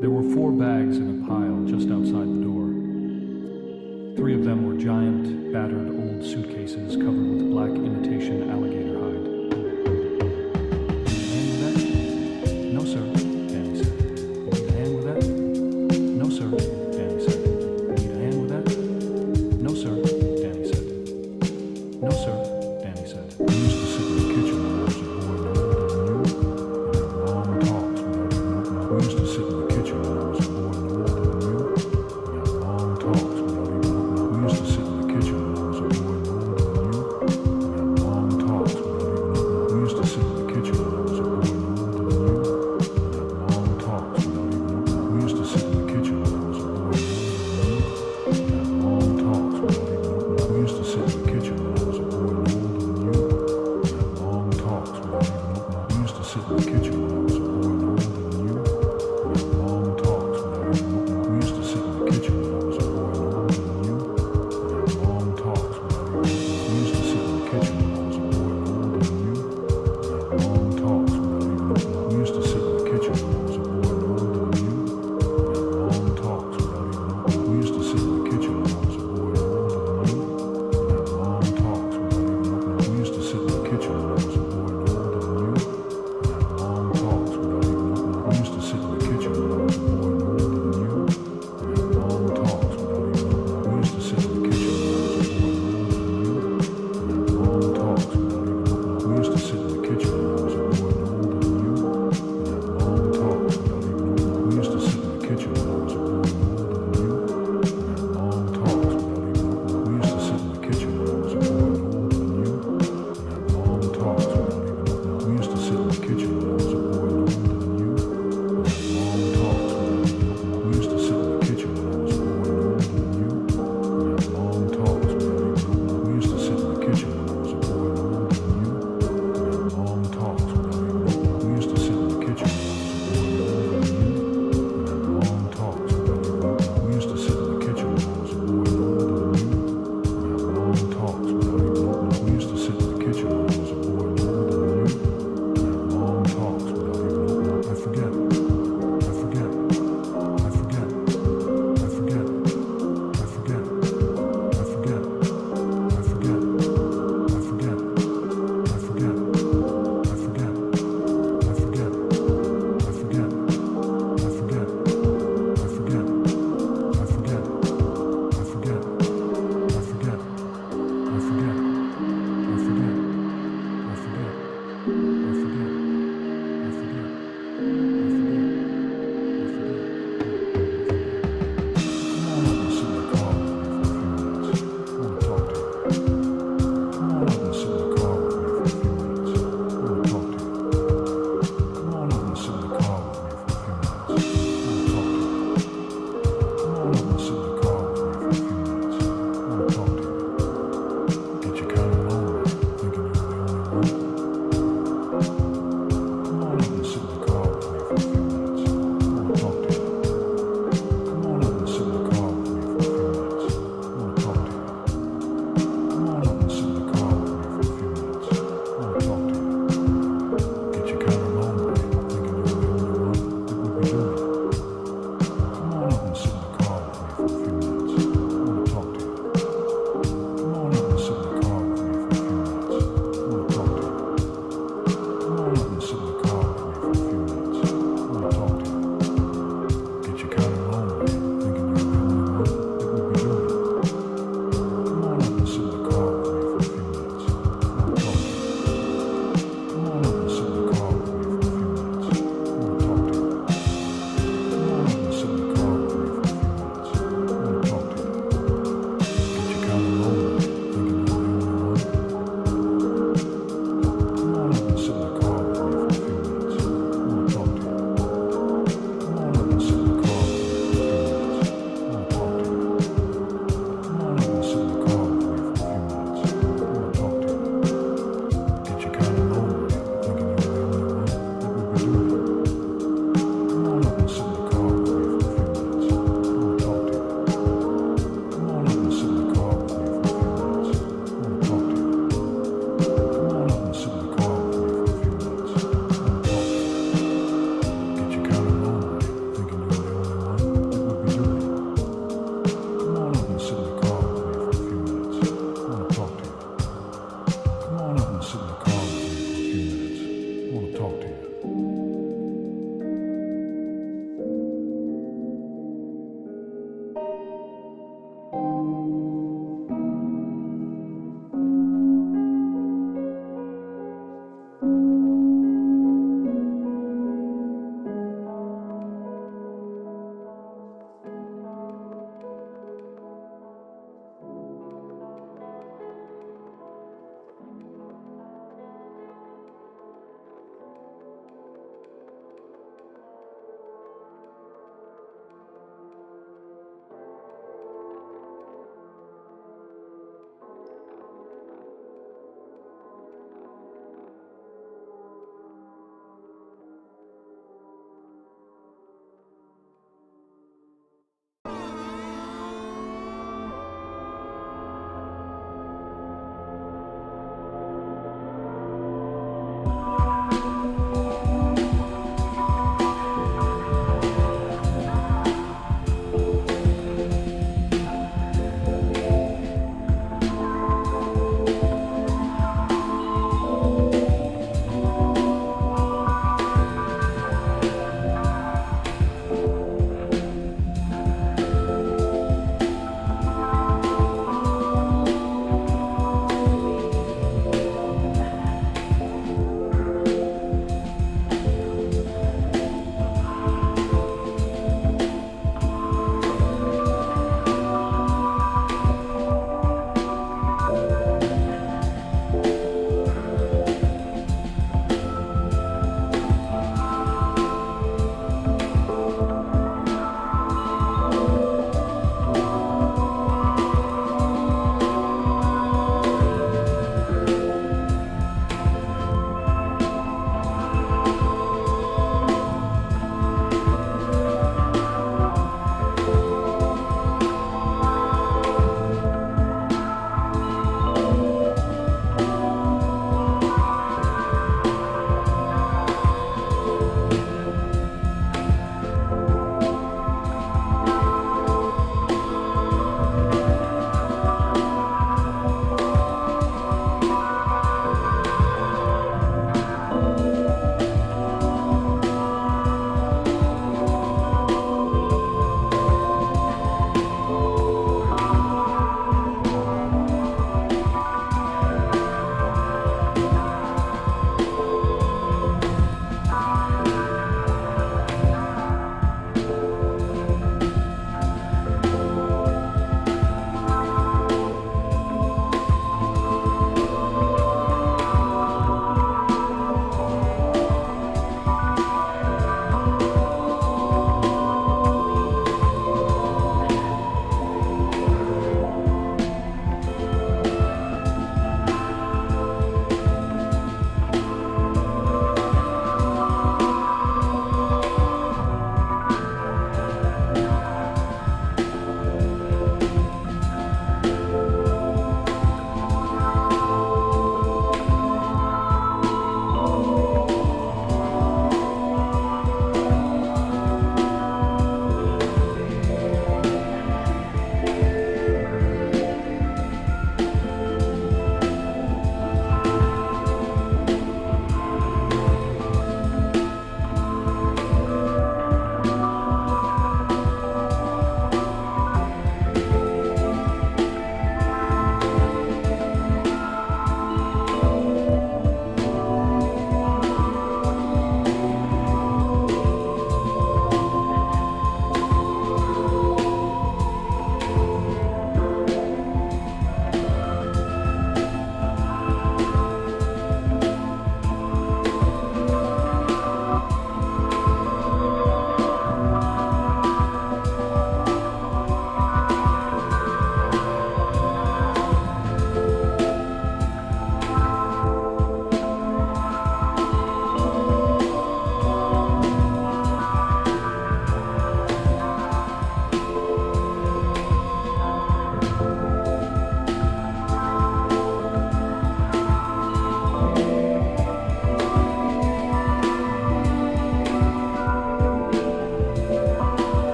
There were 4 bags in a pile just outside the door. 3 of them were giant, battered old suitcases covered with black imitation alligator hide. "Need a hand with that?" "No, sir," Danny said. "You need a hand with that?" "No, sir," Danny said. "You need a hand with that?" "No, sir," Danny said. "No, sir," Danny said. "I used to sit in the kitchen when I was a boy and older than you, and have long talks without even opening. We used to sit in the kitchen when I was a boy and older than you, and have long talks without even opening. We used to sit in the kitchen when I was a boy and older than you, and have long talks without even opening. We used to sit in the kitchen when I was a boy and older than you, and have long talks without even opening. We used to sit in the kitchen when I was a boy and older than you, and have long talks without even opening. We used to sit in the kitchen when I was a boy and older than you, and sit in the car with me for a few minutes. I want to talk to you.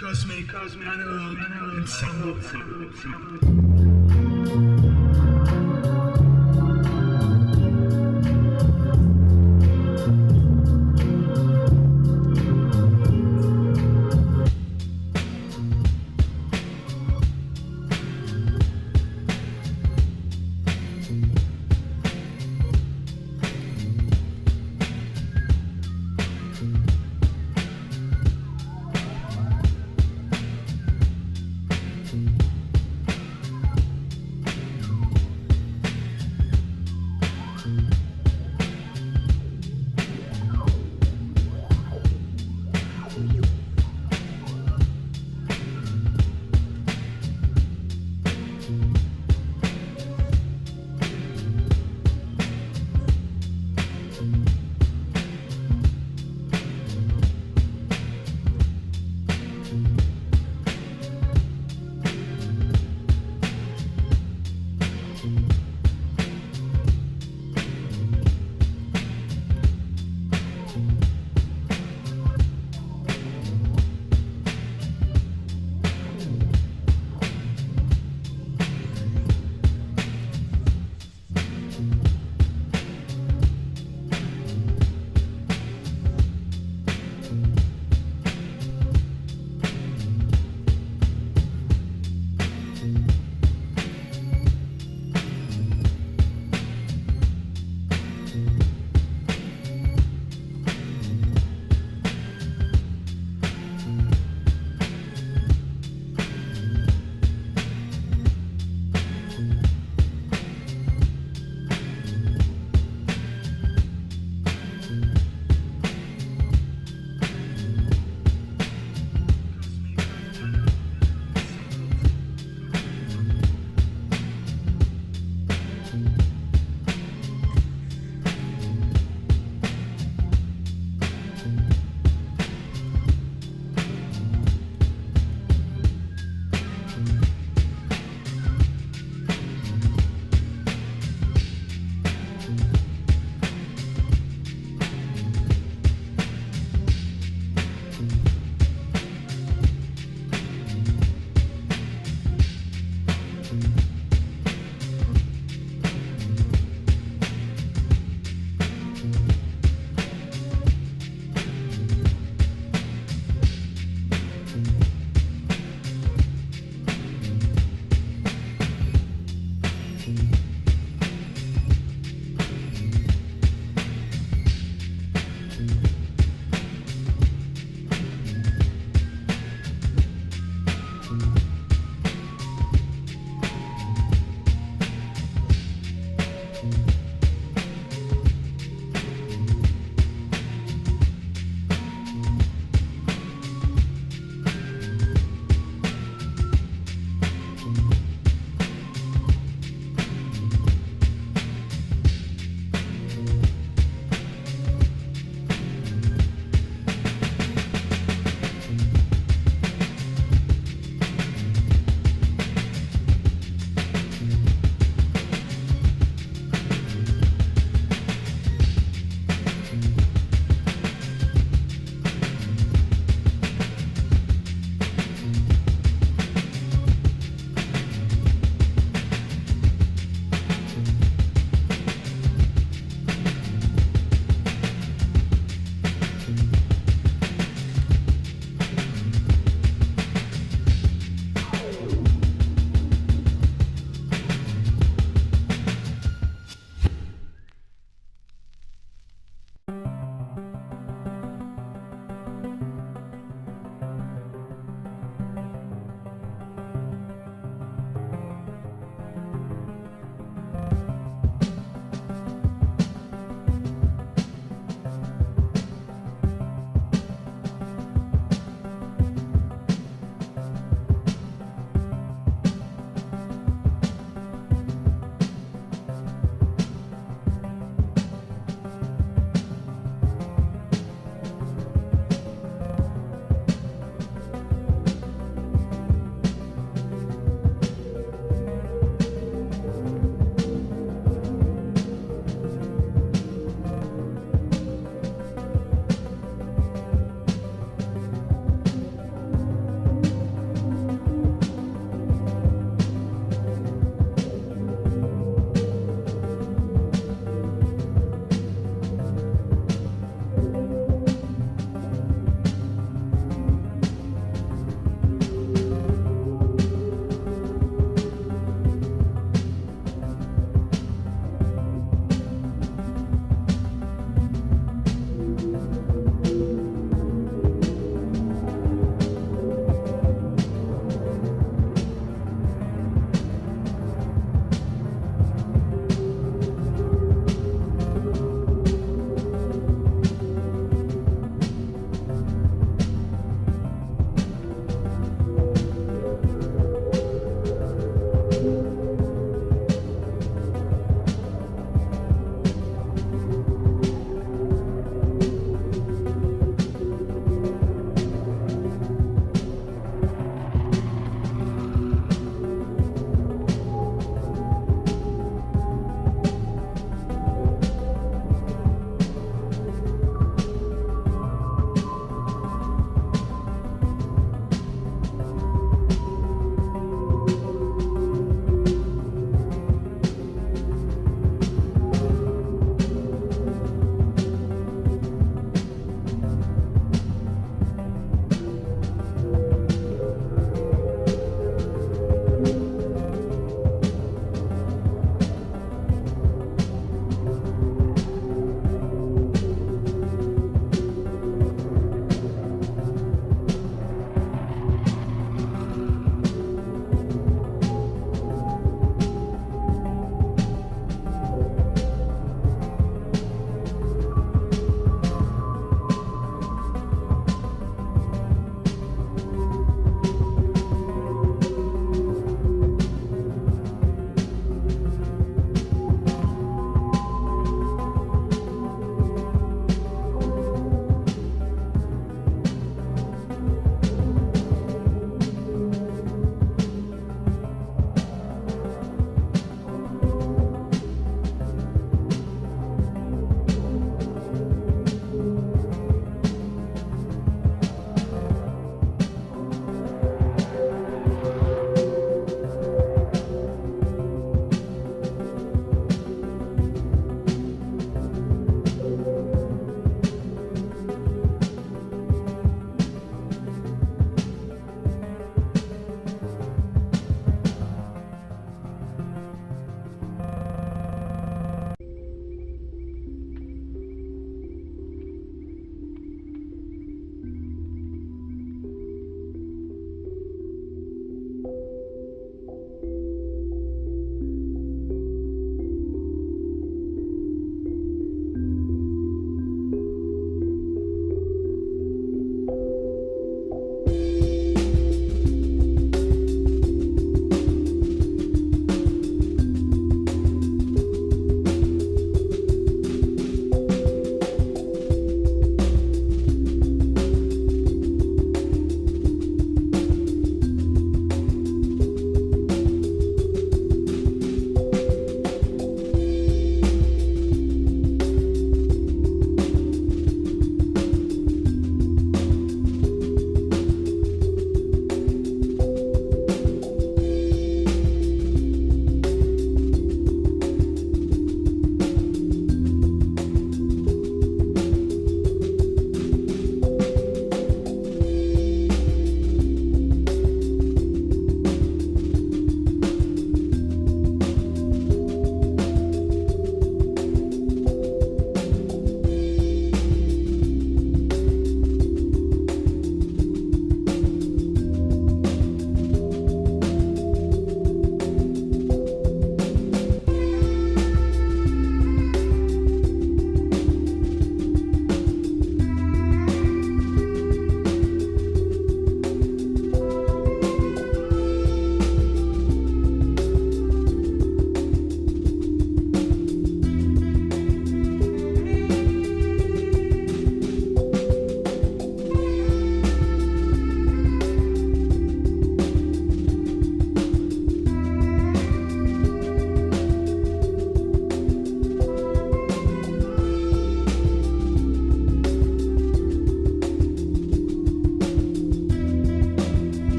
Cosmic, analog, ensemble.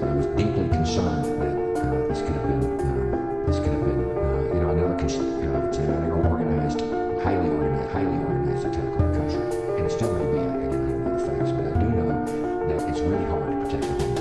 I was deeply concerned that this could have been, another organized, highly organized attack on the country. And it still may be, again, I don't know the facts, but I do know that it's really hard to protect the homeland.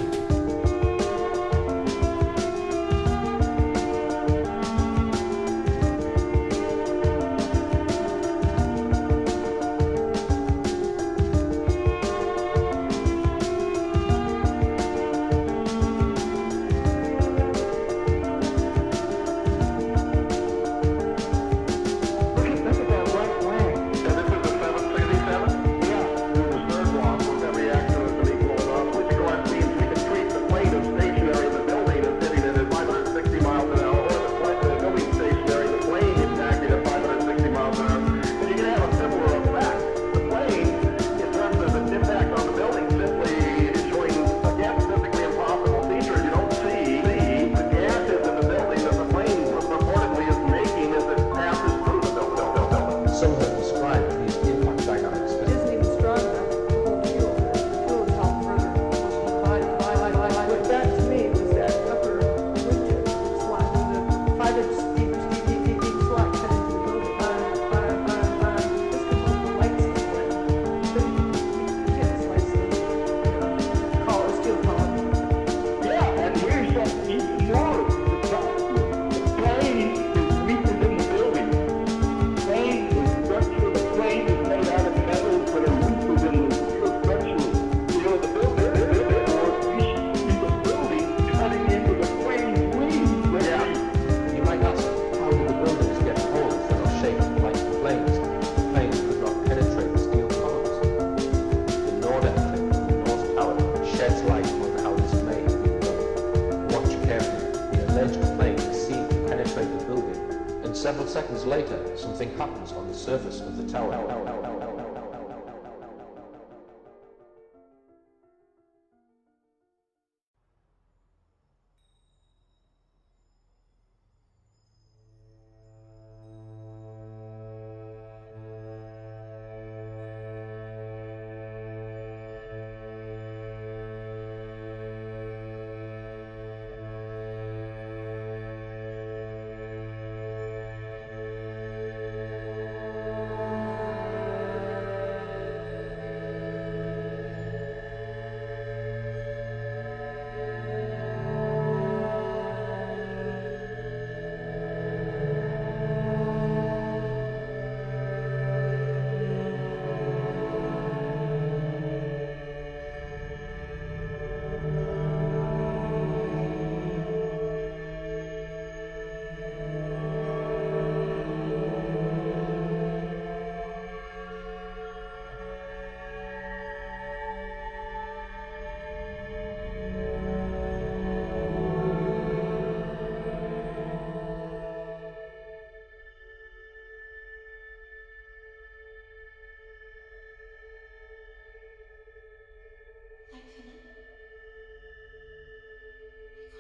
Several seconds later, something happens on the surface of the tower.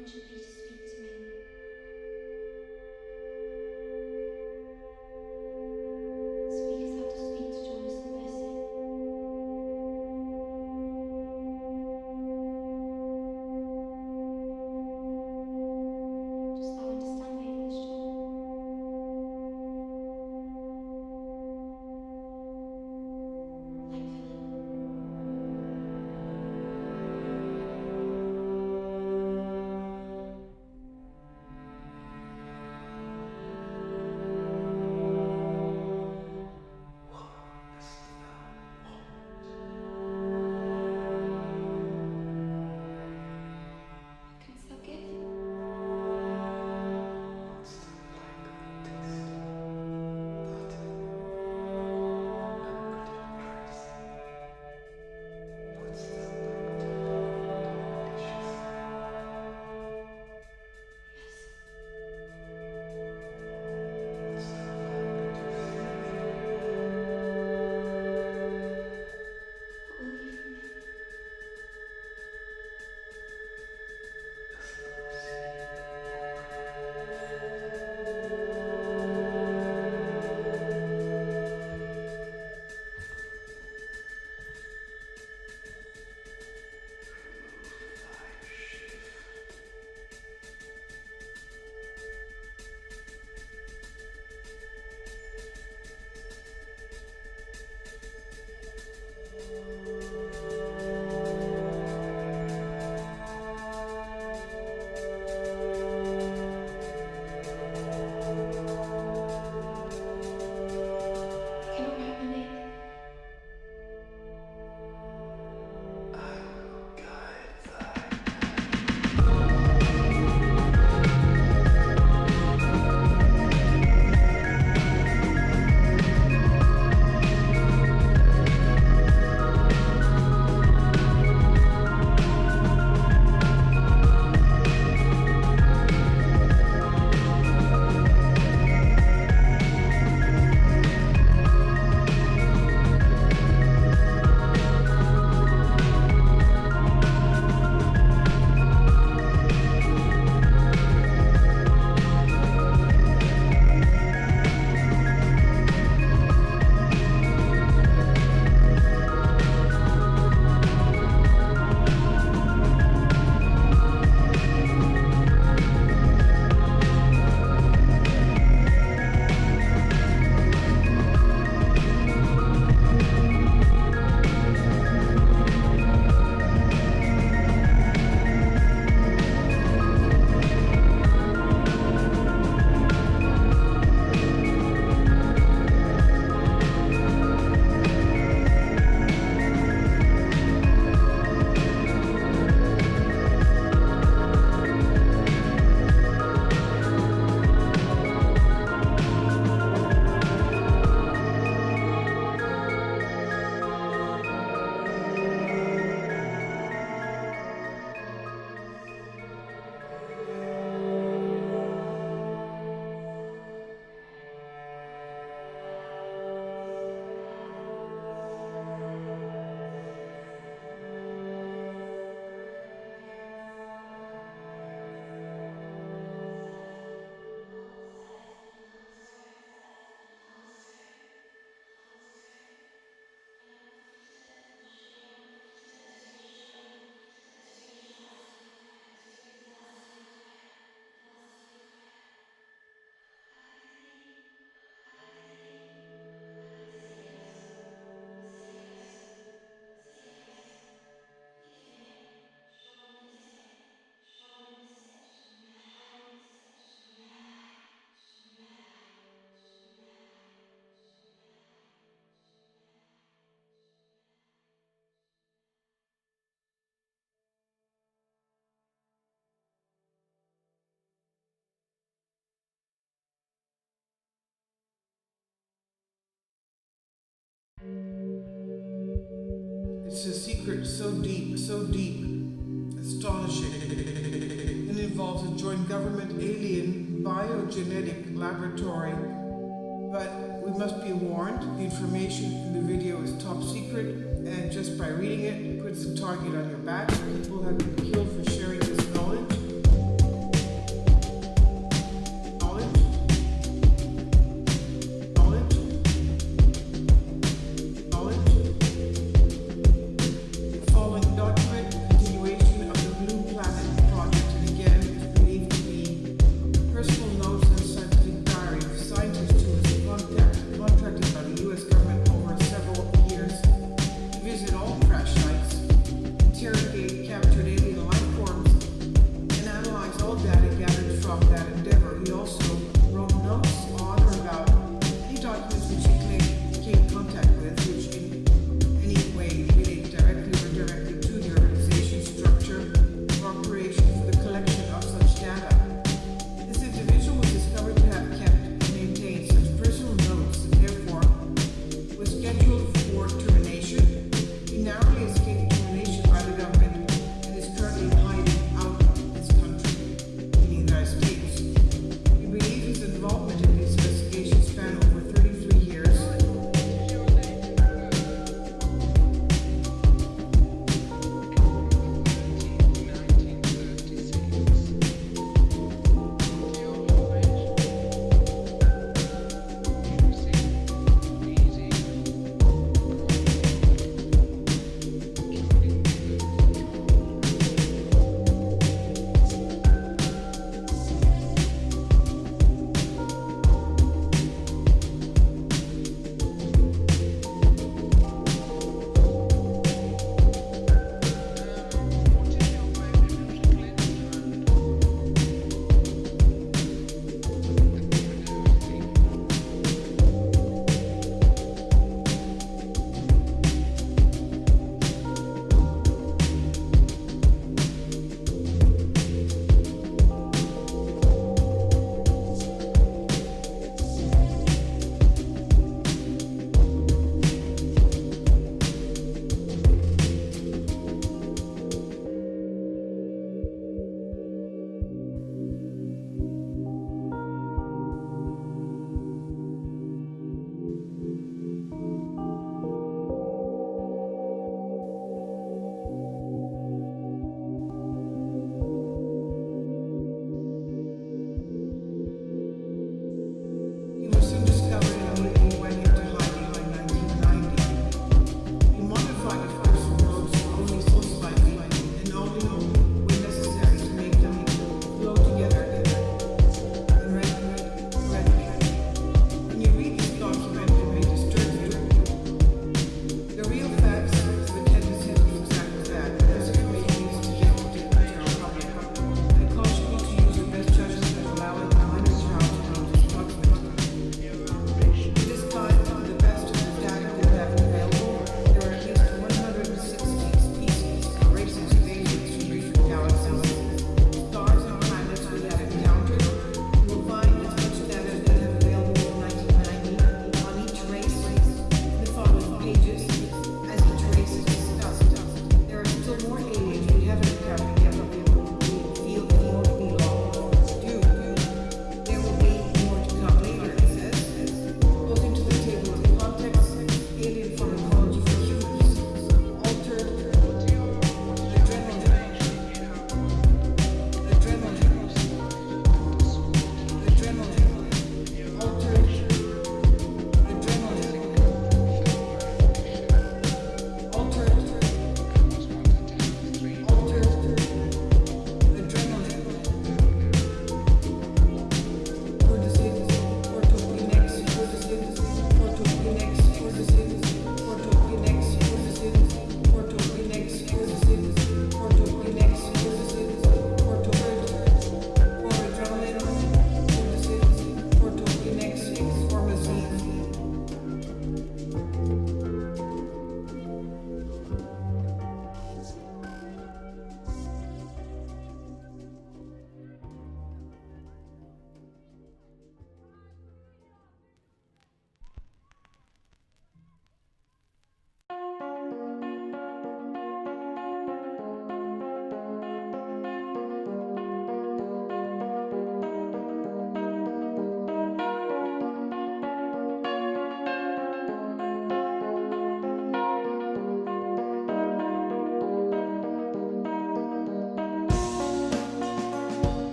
conjure thee to speak to me. Speak as thou dost speak to Jonas and Bessie. Dost thou understand my English, John? Like Philip. secret so deep, astonishing. It involves a joint government alien biogenetic laboratory. But we must be warned, the information in the video is top secret, and just by reading it, puts a target on your back. People have been killed for sharing this